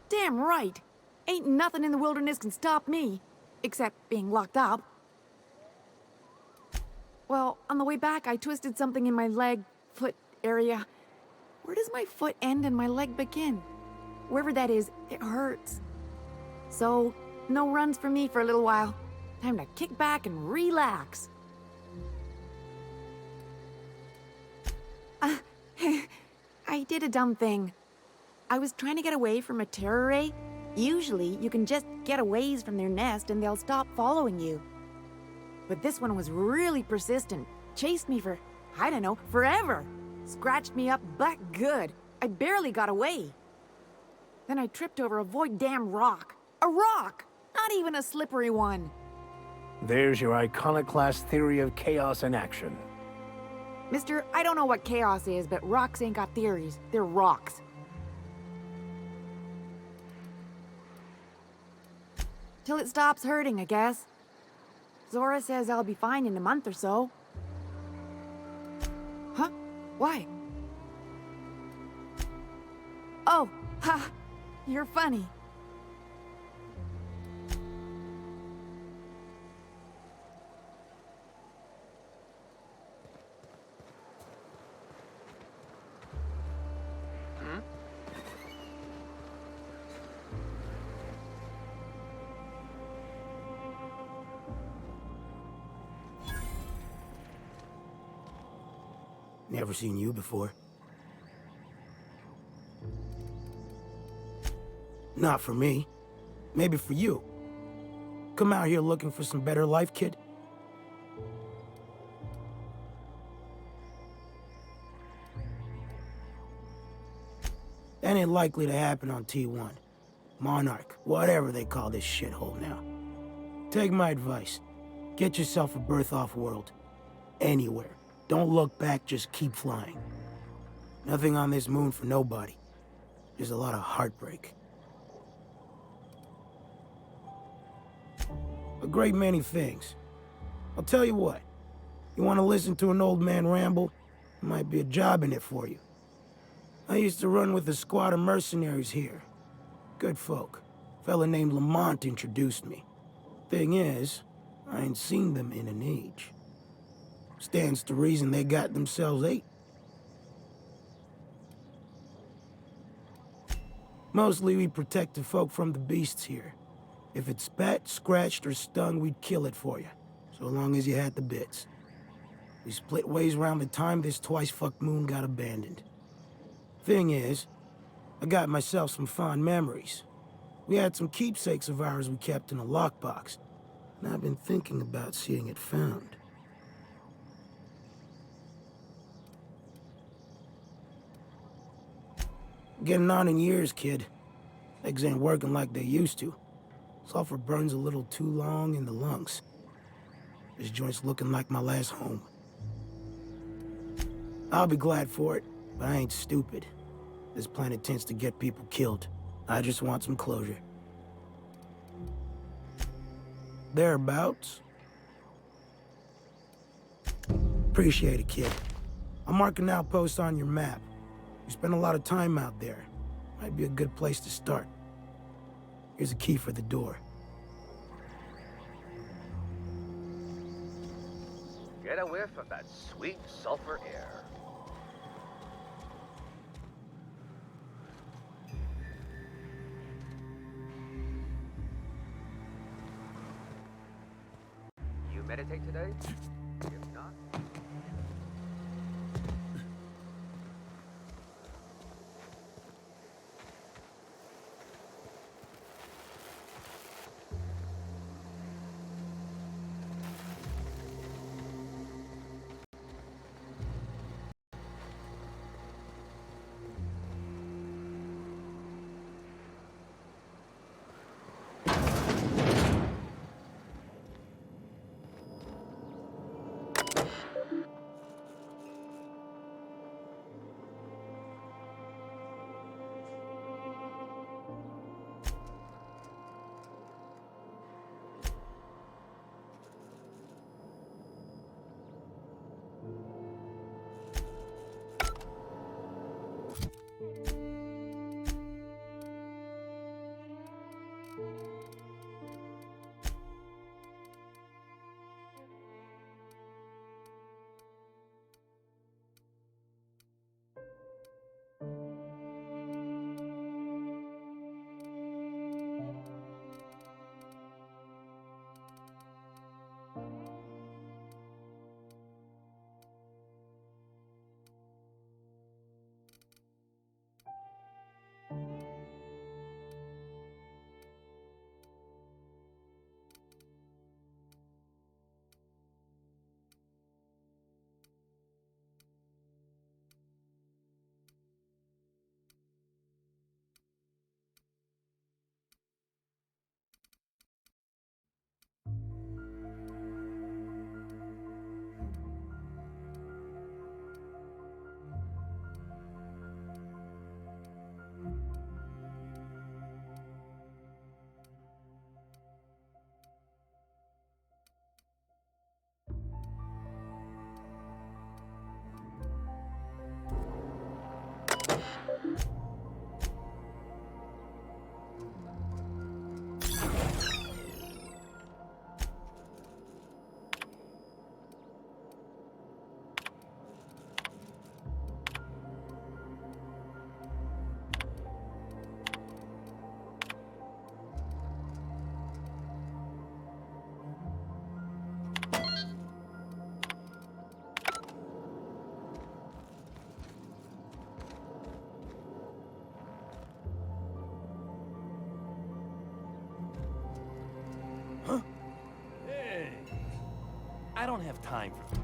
Damn right! Ain't nothing in the wilderness can stop me, except being locked up. Well, on the way back, I twisted something in my leg, foot area. Where does my foot end and my leg begin? Wherever that is, it hurts. So, no runs for me for a little while. Time to kick back and relax. I did a dumb thing. I was trying to get away from a terror ray. Usually, you can just get a ways from their nest and they'll stop following you. But this one was really persistent. Chased me for, I don't know, forever. Scratched me up but good. I barely got away. Then I tripped over a void damn rock. A rock! Not even a slippery one. There's your Iconoclast theory of chaos in action. Mister, I don't know what chaos is, but rocks ain't got theories. They're rocks. Till it stops hurting, I guess. Zora says I'll be fine in a month or so. Huh? Why? Oh, ha! You're funny. Never seen you before. Not for me. Maybe for you. Come out here looking for some better life, kid? That ain't likely to happen on T1. Monarch, whatever they call this shithole now. Take my advice. Get yourself a berth off-world. Anywhere. Don't look back, just keep flying. Nothing on this moon for nobody. There's a lot of heartbreak. A great many things. I'll tell you what. You want to listen to an old man ramble? There might be a job in it for you. I used to run with a squad of mercenaries here. Good folk. Fella named Lamont introduced me. Thing is, I ain't seen them in an age. Stands to reason they got themselves ate. Mostly we protect the folk from the beasts here. If it spat, scratched, or stung, we'd kill it for you. So long as you had the bits. We split ways around the time this twice-fucked moon got abandoned. Thing is, I got myself some fond memories. We had some keepsakes of ours we kept in a lockbox, and I've been thinking about seeing it found. Getting on in years, kid. Legs ain't working like they used to. Sulfur burns a little too long in the lungs. This joint's looking like my last home. I'll be glad for it, but I ain't stupid. This planet tends to get people killed. I just want some closure. Thereabouts. Appreciate it, kid. I'll mark an outpost on your map. You spend a lot of time out there. Might be a good place to start. Here's a key for the door. Get a whiff of that sweet sulfur air. You meditate today? If not... I don't have time for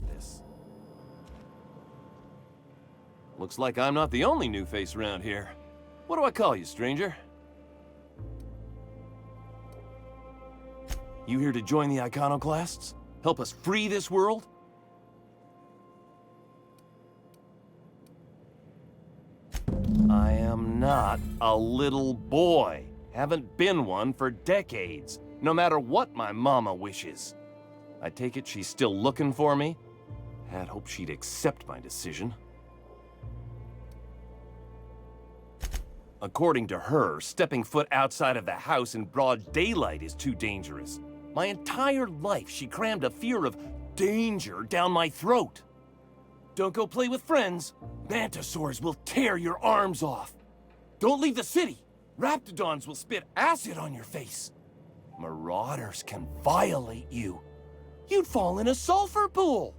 this. Looks like I'm not the only new face around here. What do I call you, stranger? You here to join the Iconoclasts? Help us free this world? I am not a little boy. Haven't been one for decades, no matter what my mama wishes. I take it she's still looking for me? Had hoped she'd accept my decision. According to her, stepping foot outside of the house in broad daylight is too dangerous. My entire life, she crammed a fear of danger down my throat. Don't go play with friends. Mantisaurs will tear your arms off. Don't leave the city. Raptidons will spit acid on your face. Marauders can violate you. You'd fall in a sulfur pool.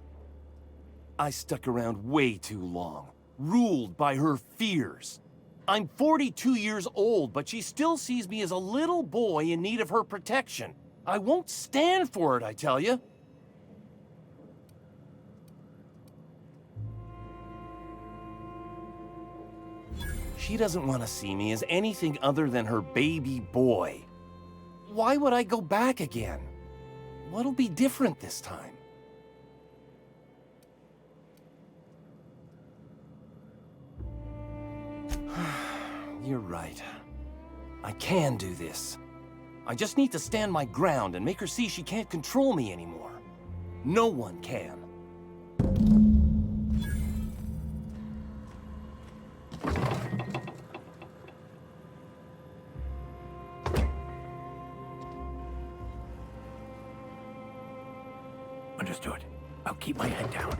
I stuck around way too long, ruled by her fears. I'm 42 years old, but she still sees me as a little boy in need of her protection. I won't stand for it, I tell you. She doesn't want to see me as anything other than her baby boy. Why would I go back again? What'll be different this time? You're right. I can do this. I just need to stand my ground and make her see she can't control me anymore. No one can. Understood. I'll keep my head down.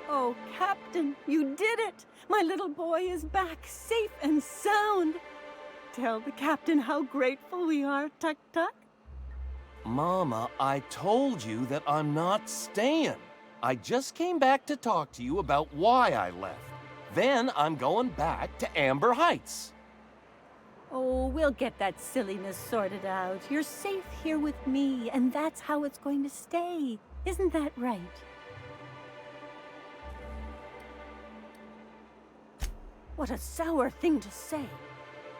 Oh, Captain, you did it! My little boy is back, safe and sound. Tell the captain how grateful we are, Tuk Tuk. Mama, I told you that I'm not staying. I just came back to talk to you about why I left. Then I'm going back to Amber Heights. Oh, we'll get that silliness sorted out. You're safe here with me, and that's how it's going to stay. Isn't that right? What a sour thing to say.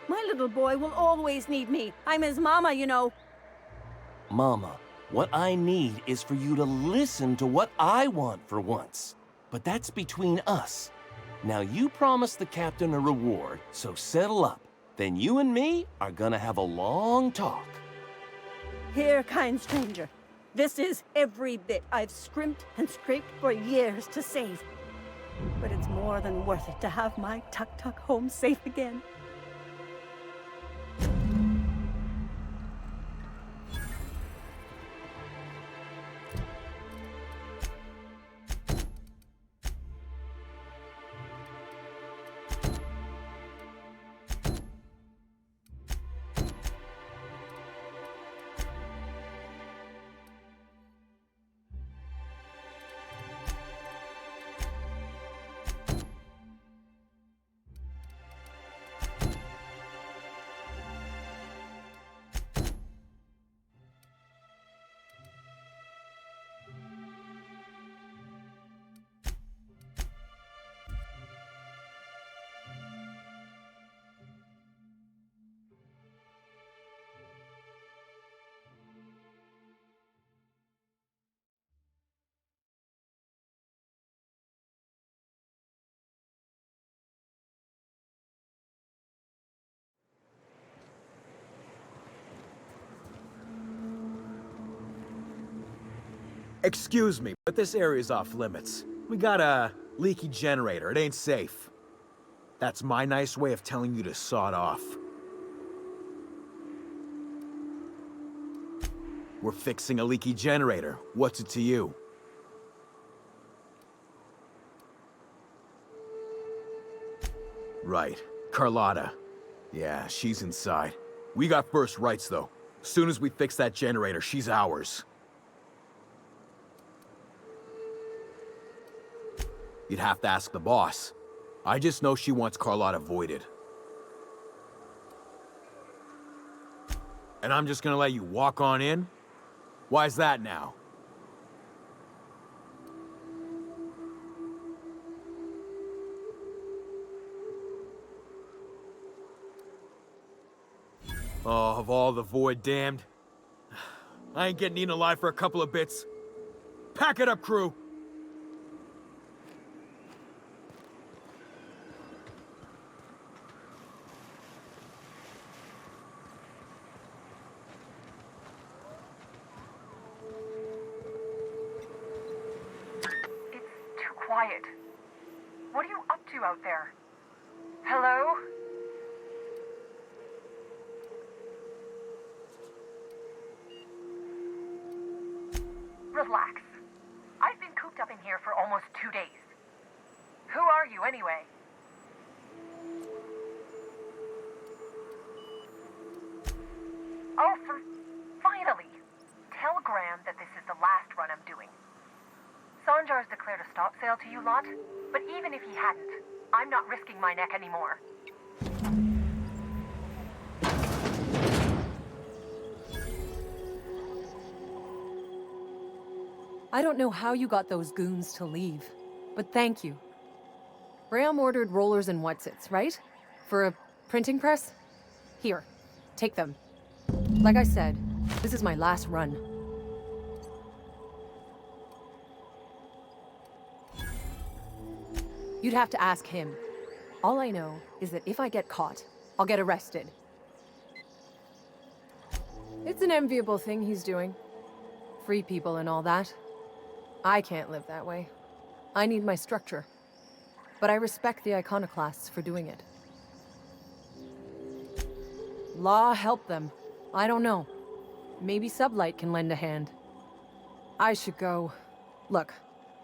My little boy will always need me. I'm his mama, you know. Mama, what I need is for you to listen to what I want for once. But that's between us. Now you promised the captain a reward, so settle up. Then you and me are gonna have a long talk. Here, kind stranger. This is every bit I've scrimped and scraped for years to save. But it's more than worth it to have my Tuk Tuk home safe again. Excuse me, but this area's off limits. We got a leaky generator. It ain't safe. That's my nice way of telling you to sod off. We're fixing a leaky generator. What's it to you? Right. Carlotta. Yeah, she's inside. We got first rights, though. Soon as we fix that generator, she's ours. You'd have to ask the boss. I just know she wants Carlotta voided. And I'm just gonna let you walk on in? Why's that now? Oh, of all the void damned. I ain't getting eaten alive for a couple of bits. Pack it up, crew! Quiet. What are you up to out there? Hello? Relax. I've been cooped up in here for almost 2 days. Who are you, anyway? Oh, finally! Tell Graham that this is the last run I'm doing. Sanjar's declared a stop sale to you lot, but even if he hadn't, I'm not risking my neck anymore. I don't know how you got those goons to leave, but thank you. Graham ordered rollers and whatsits, right? For a printing press? Here, take them. Like I said, this is my last run. You'd have to ask him. All I know is that if I get caught, I'll get arrested. It's an enviable thing he's doing. Free people and all that. I can't live that way. I need my structure. But I respect the Iconoclasts for doing it. Law help them. I don't know. Maybe Sublight can lend a hand. I should go. Look,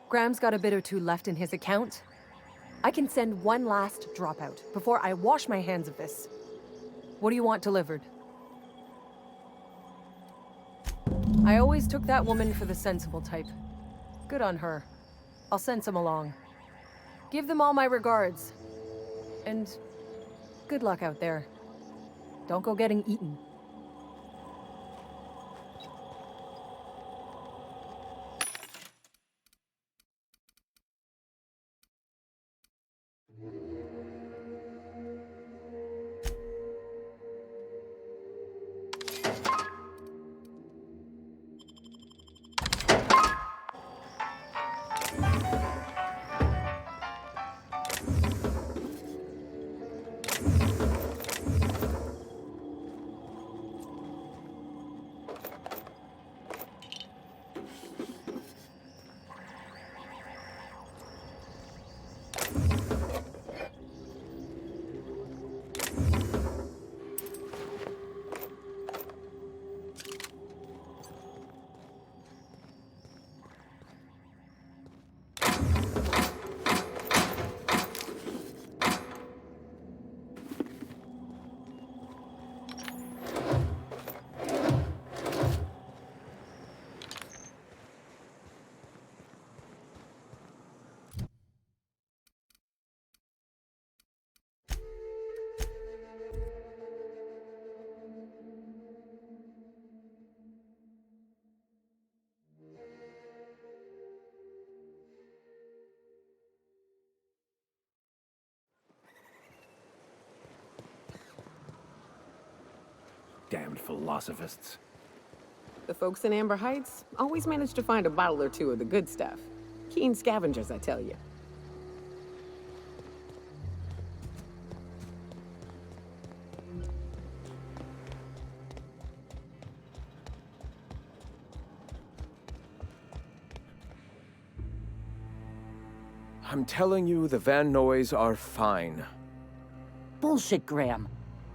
Graham's got a bit or two left in his account. I can send one last dropout before I wash my hands of this. What do you want delivered? I always took that woman for the sensible type. Good on her. I'll send some along. Give them all my regards. And good luck out there. Don't go getting eaten. Damned philosophists. The folks in Amber Heights always manage to find a bottle or two of the good stuff. Keen scavengers, I tell you. I'm telling you, the Van Noys are fine. Bullshit, Graham.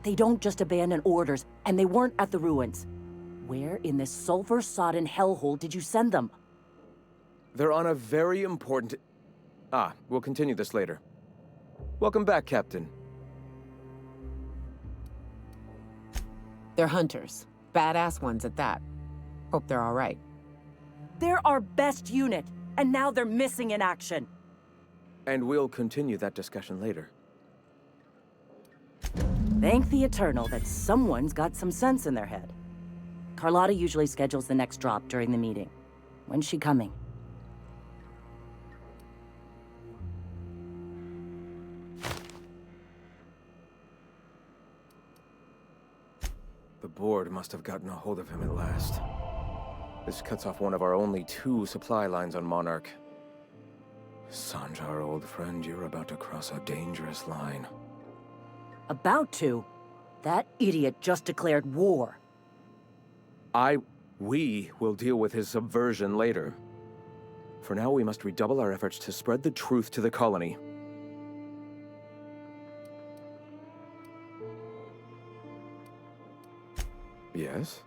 They don't just abandon orders, and they weren't at the ruins. Where in this sulfur-sodden hellhole did you send them? They're on a very important... we'll continue this later. Welcome back, Captain. They're hunters. Badass ones at that. Hope they're all right. They're our best unit, and now they're missing in action. And we'll continue that discussion later. Thank the Eternal that someone's got some sense in their head. Carlotta usually schedules the next drop during the meeting. When's she coming? The board must have gotten a hold of him at last. This cuts off one of our only 2 supply lines on Monarch. Sanjar, old friend, you're about to cross a dangerous line. About to? That idiot just declared war. We will deal with his subversion later. For now, we must redouble our efforts to spread the truth to the colony. Yes?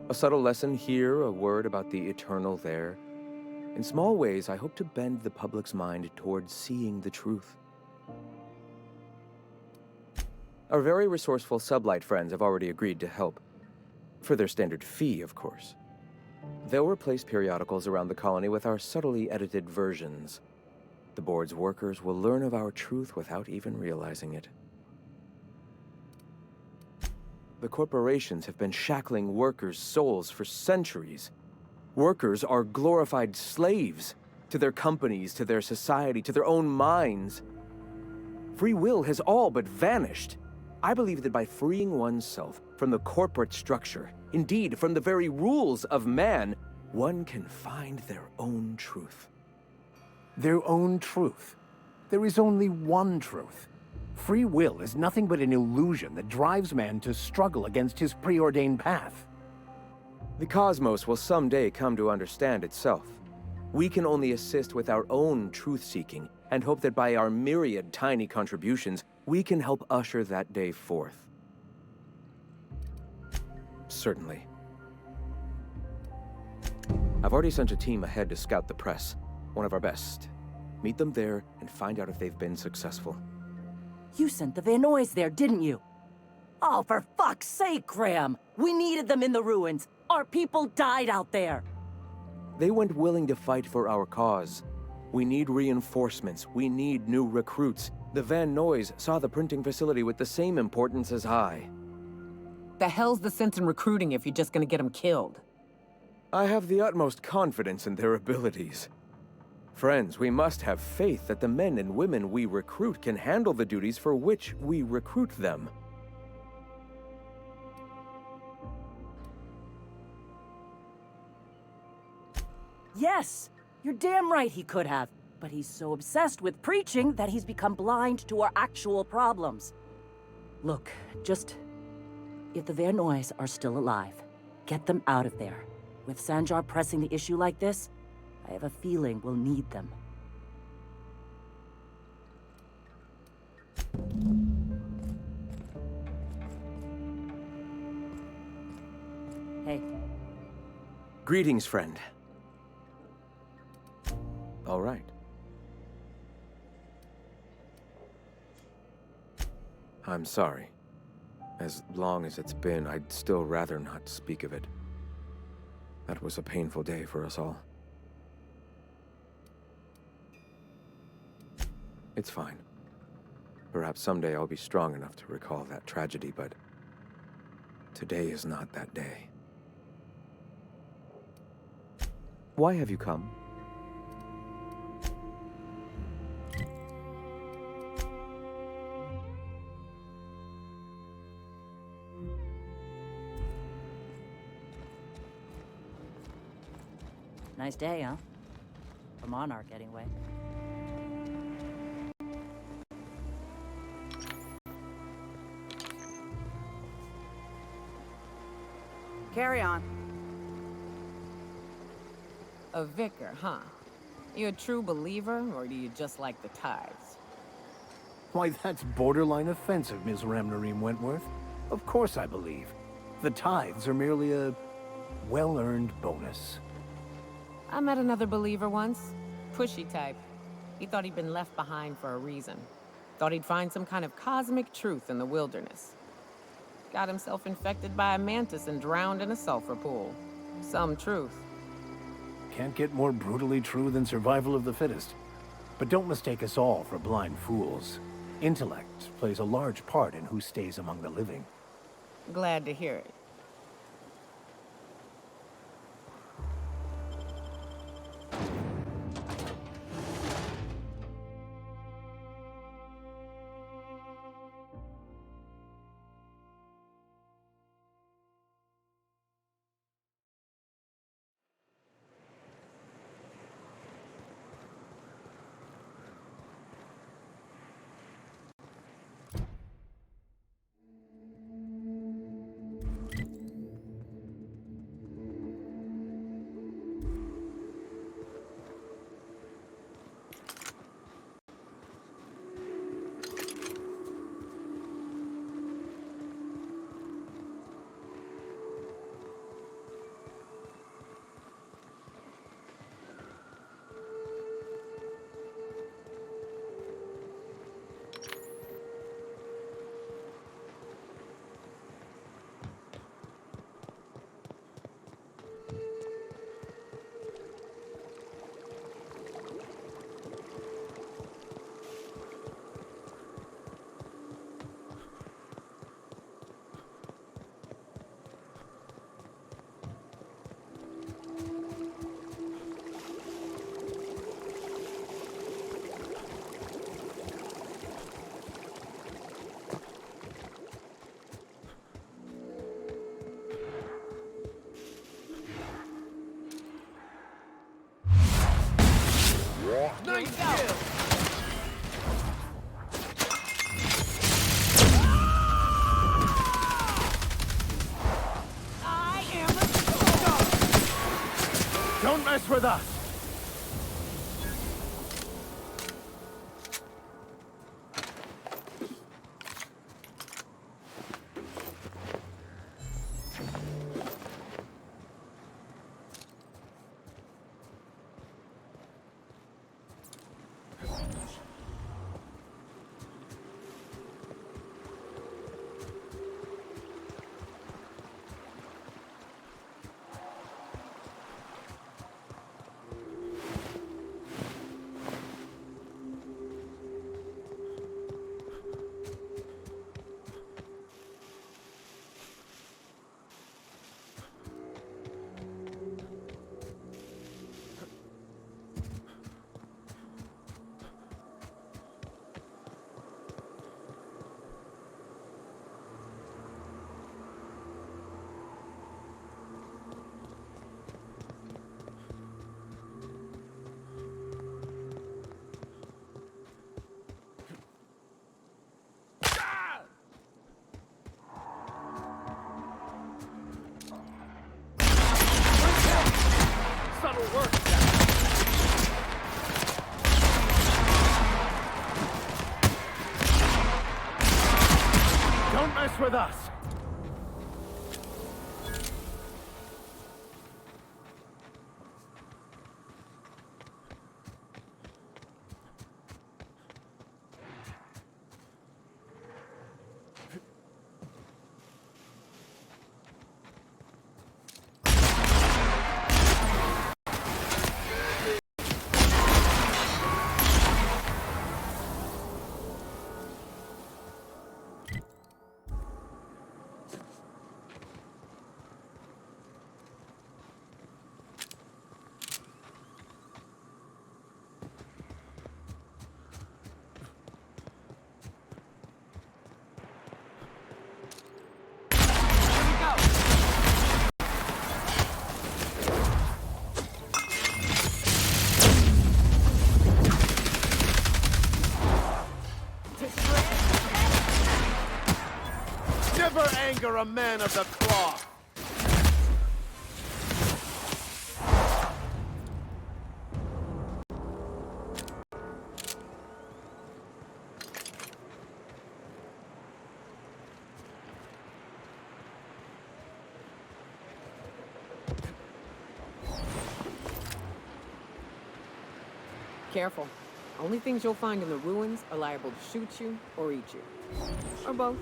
A subtle lesson here, a word about the eternal there. In small ways, I hope to bend the public's mind towards seeing the truth. Our very resourceful sublight friends have already agreed to help. For their standard fee, of course. They'll replace periodicals around the colony with our subtly edited versions. The board's workers will learn of our truth without even realizing it. The corporations have been shackling workers' souls for centuries. Workers are glorified slaves to their companies, to their society, to their own minds. Free will has all but vanished. I believe that by freeing oneself from the corporate structure, indeed from the very rules of man, one can find their own truth. Their own truth? There is only one truth. Free will is nothing but an illusion that drives man to struggle against his preordained path. The cosmos will someday come to understand itself. We can only assist with our own truth-seeking and hope that by our myriad tiny contributions, we can help usher that day forth. Certainly. I've already sent a team ahead to scout the press, one of our best. Meet them there and find out if they've been successful. You sent the Van Noys there, didn't you? Oh, for fuck's sake, Graham! We needed them in the ruins. Our people died out there. They went willing to fight for our cause. We need reinforcements. We need new recruits. The Van Noys saw the printing facility with the same importance as I. The hell's the sense in recruiting if you're just gonna get them killed? I have the utmost confidence in their abilities. Friends, we must have faith that the men and women we recruit can handle the duties for which we recruit them. Yes! You're damn right he could have. But he's so obsessed with preaching that he's become blind to our actual problems. Look, if the Van Noys are still alive, get them out of there. With Sanjar pressing the issue like this, I have a feeling we'll need them. Hey. Greetings, friend. All right. I'm sorry. As long as it's been, I'd still rather not speak of it. That was a painful day for us all. It's fine. Perhaps someday I'll be strong enough to recall that tragedy, but today is not that day. Why have you come? Nice day, huh? For Monarch, anyway. Carry on. A vicar, huh? You a true believer, or do you just like the tithes? Why, that's borderline offensive, Ms. Ramnareem Wentworth. Of course I believe. The tithes are merely a well-earned bonus. I met another believer once. Pushy type. He thought he'd been left behind for a reason. Thought he'd find some kind of cosmic truth in the wilderness. Got himself infected by a mantis and drowned in a sulfur pool. Some truth. Can't get more brutally true than survival of the fittest. But don't mistake us all for blind fools. Intellect plays a large part in who stays among the living. Glad to hear it. Nice kill! I am a... Don't mess with us! Don't mess with us! Never anger a man of the cloth! careful. Only things you'll find in the ruins are liable to shoot you or eat you. Or both.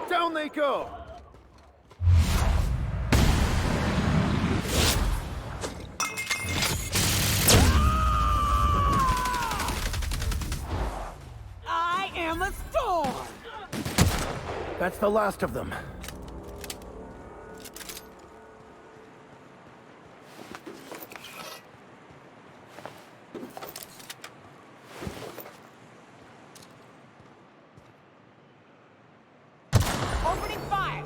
Down they go! I am a storm! That's the last of them. Opening fire!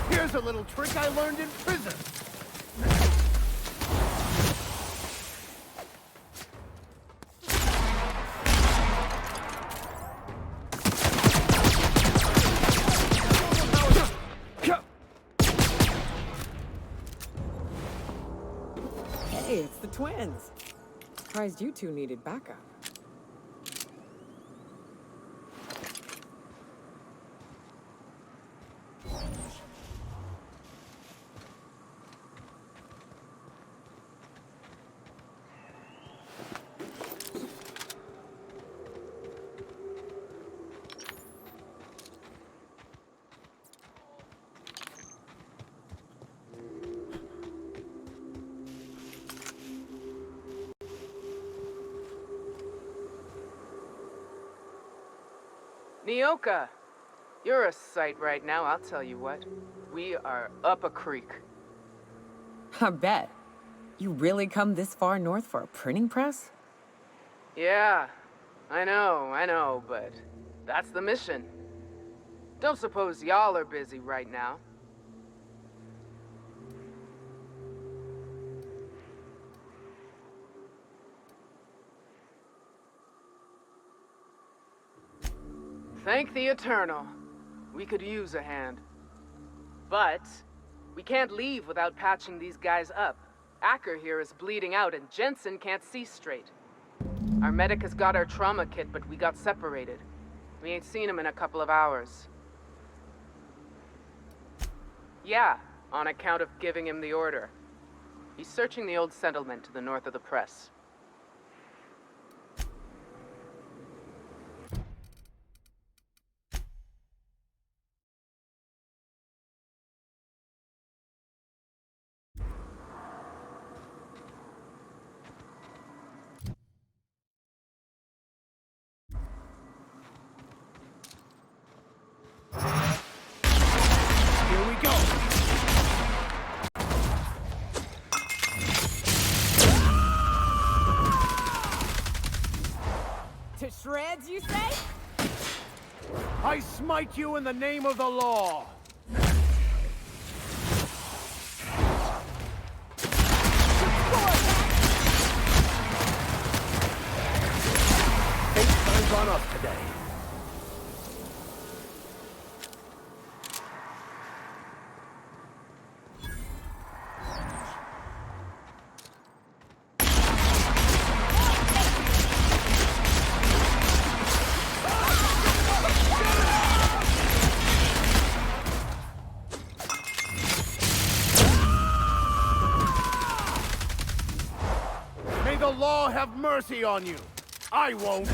Here's a little trick I learned in prison. Hey, it's the twins. Surprised you two needed backup. Nyoka, you're a sight right now, I'll tell you what. We are up a creek. I bet. You really come this far north for a printing press? Yeah, I know, but that's the mission. Don't suppose y'all are busy right now. Thank the Eternal. We could use a hand. But we can't leave without patching these guys up. Acker here is bleeding out and Jensen can't see straight. Our medic has got our trauma kit, but we got separated. We ain't seen him in a couple of hours. Yeah, on account of giving him the order. He's searching the old settlement to the north of the press. Here we go. To shreds, you say? I smite you in the name of the law. Fate turns on us today. have mercy on you. I won't.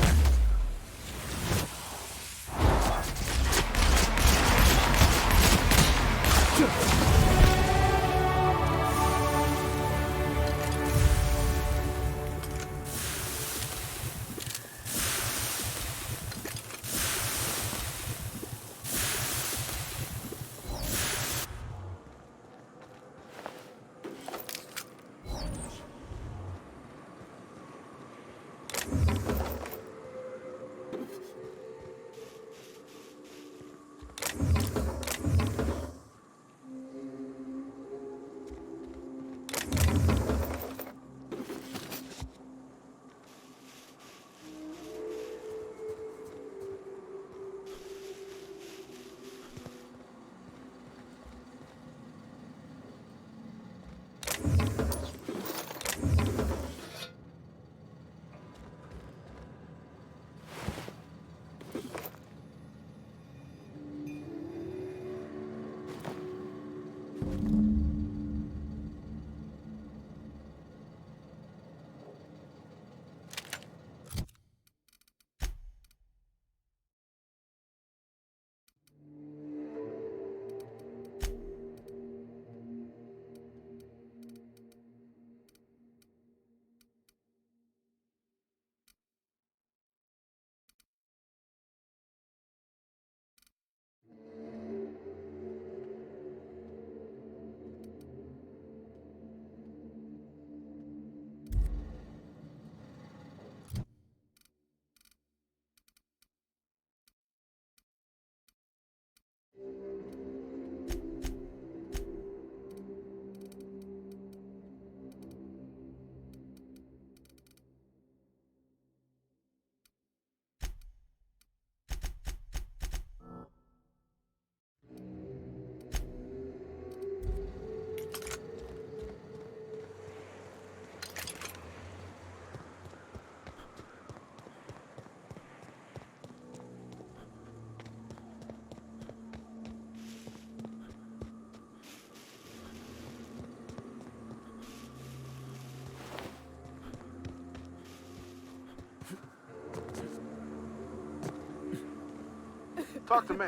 Talk to me.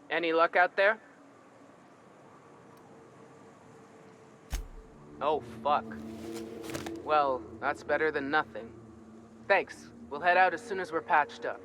Any luck out there? Oh, fuck. Well, that's better than nothing. Thanks. We'll head out as soon as we're patched up.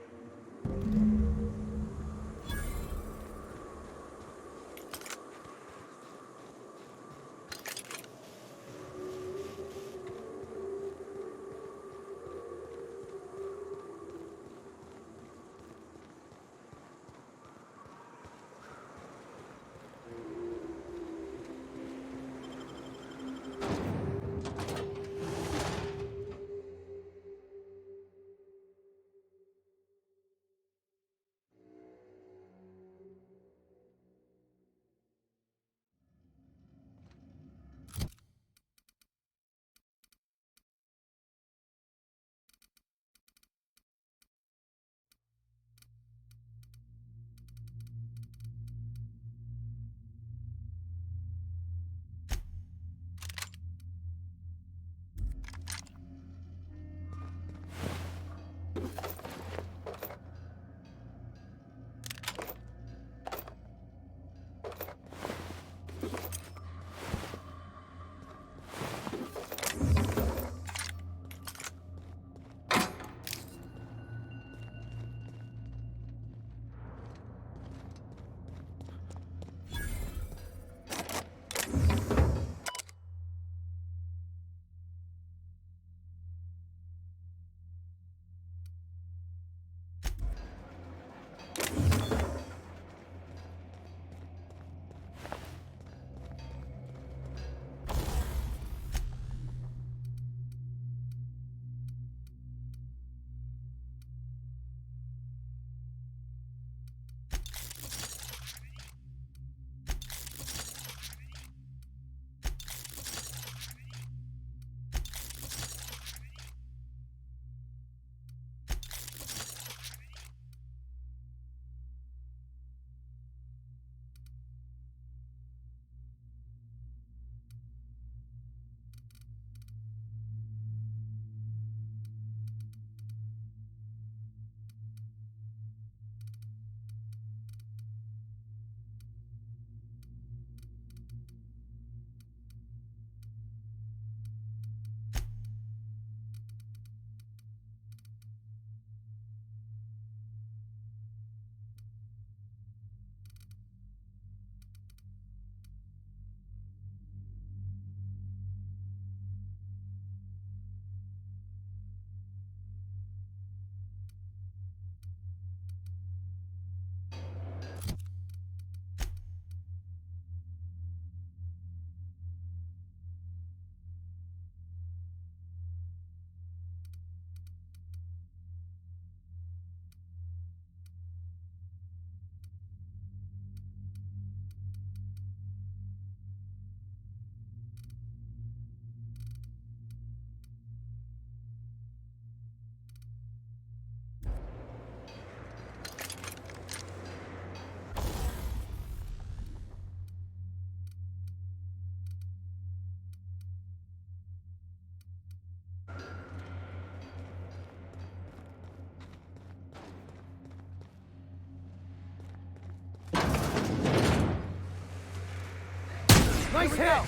Nice hit!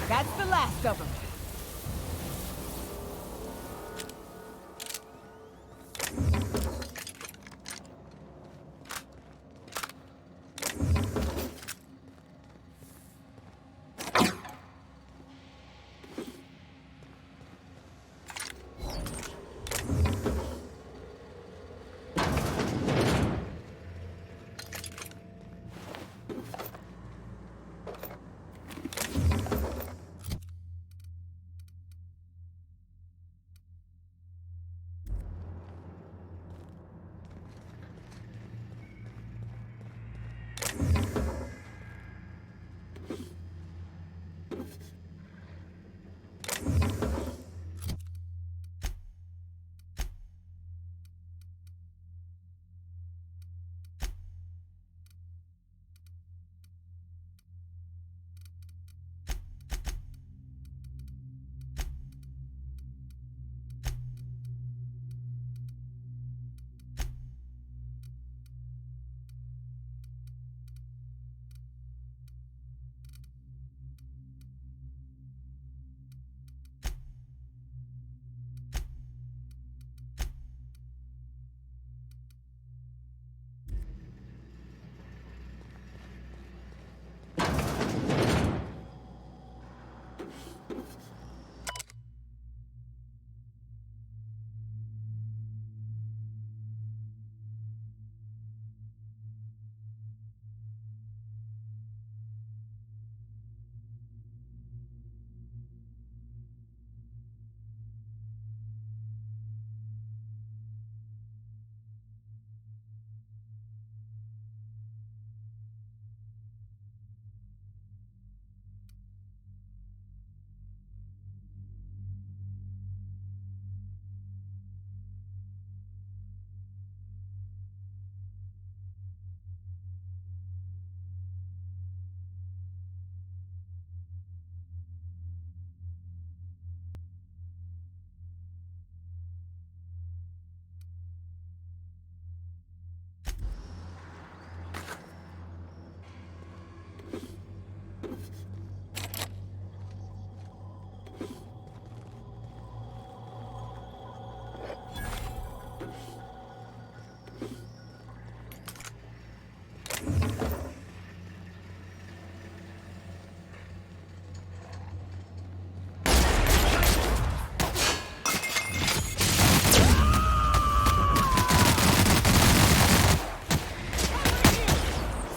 That's the last of them.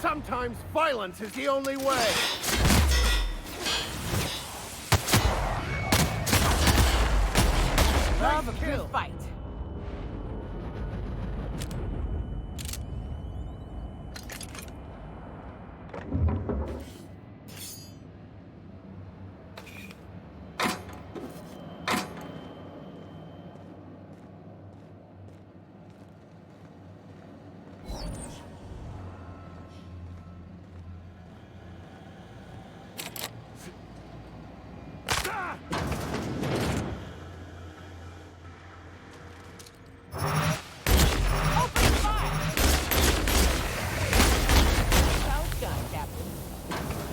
Sometimes violence is the only way. Love a good fight. Well done, Captain.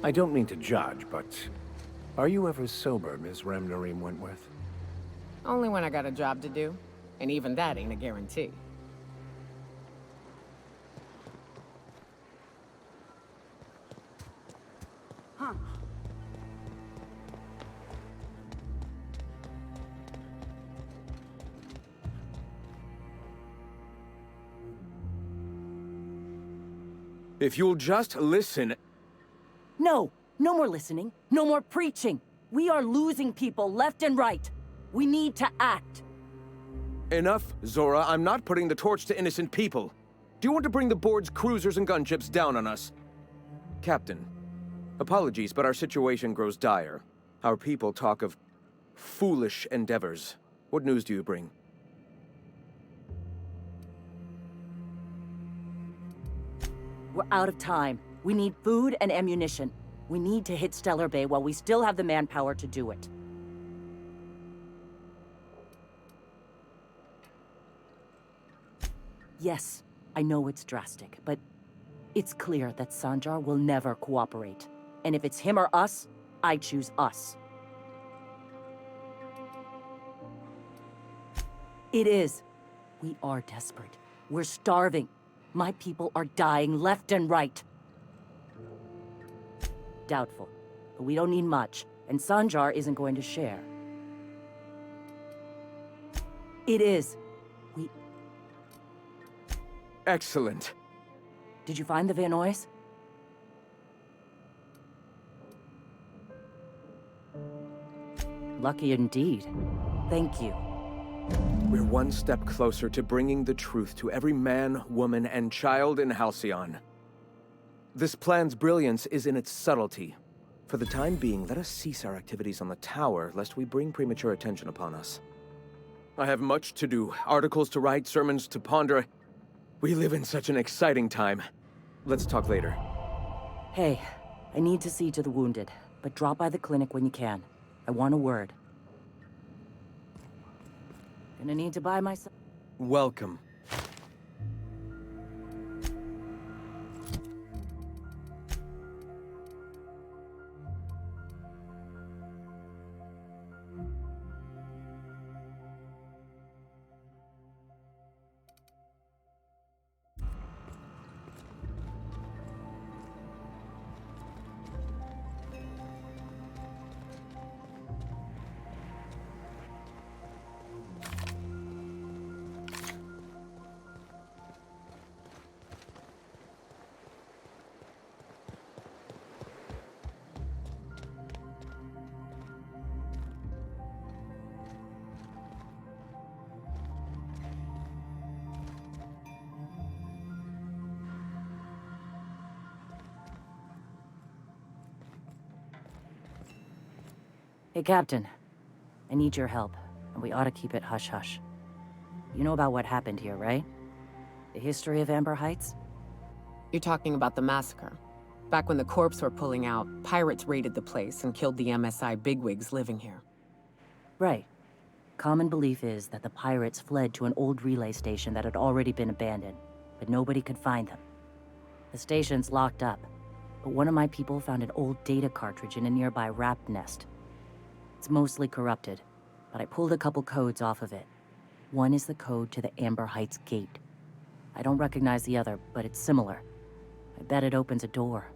I don't mean to judge, but are you ever sober, Ms. Remnarim Wentworth? Only when I got a job to do. And even that ain't a guarantee. Huh. If you'll just listen... No! No more listening. No more preaching. We are losing people left and right. We need to act. Enough, Zora. I'm not putting the torch to innocent people. Do you want to bring the board's cruisers and gunships down on us? Captain, apologies, but our situation grows dire. Our people talk of foolish endeavors. What news do you bring? We're out of time. We need food and ammunition. We need to hit Stellar Bay while we still have the manpower to do it. Yes, I know it's drastic, but it's clear that Sanjar will never cooperate. And if it's him or us, I choose us. It is. We are desperate. We're starving. My people are dying left and right. Doubtful. But we don't need much, and Sanjar isn't going to share. It is. Excellent. Did you find the Vanois? Lucky indeed. Thank you. We're one step closer to bringing the truth to every man, woman, and child in Halcyon. This plan's brilliance is in its subtlety. For the time being, let us cease our activities on the tower, lest we bring premature attention upon us. I have much to do, articles to write, sermons to ponder. We live in such an exciting time. Let's talk later. Hey, I need to see to the wounded, but drop by the clinic when you can. I want a word. Gonna need to buy myself... Welcome. Hey, Captain. I need your help, and we ought to keep it hush-hush. You know about what happened here, right? The history of Amber Heights? You're talking about the massacre. Back when the corps were pulling out, pirates raided the place and killed the MSI bigwigs living here. Right. Common belief is that the pirates fled to an old relay station that had already been abandoned, but nobody could find them. The station's locked up, but one of my people found an old data cartridge in a nearby rat nest. It's mostly corrupted, but I pulled a couple codes off of it. One is the code to the Amber Heights gate. I don't recognize the other, but it's similar. I bet it opens a door.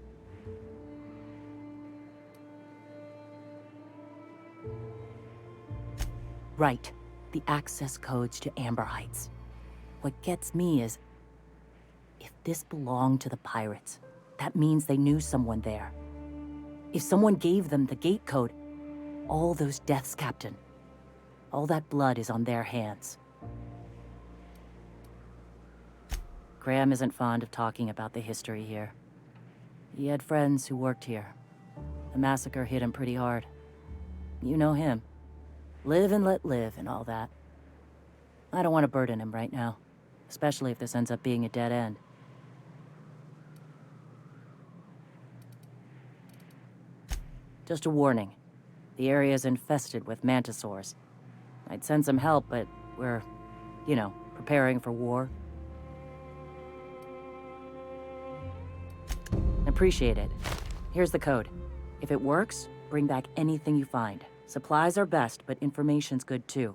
Right. The access codes to Amber Heights. What gets me is, if this belonged to the pirates, that means they knew someone there. If someone gave them the gate code, all those deaths, Captain, all that blood is on their hands. Graham isn't fond of talking about the history here. He had friends who worked here. The massacre hit him pretty hard. You know him. Live and let live and all that. I don't want to burden him right now, especially if this ends up being a dead end. Just a warning. The area is infested with mantisaurs. I'd send some help, but we're, preparing for war. Appreciate it. Here's the code. If it works, bring back anything you find. Supplies are best, but information's good too.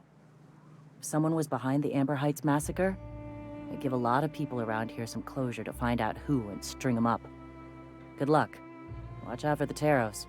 If someone was behind the Amber Heights massacre, it'd give a lot of people around here some closure to find out who and string them up. Good luck. Watch out for the Taros.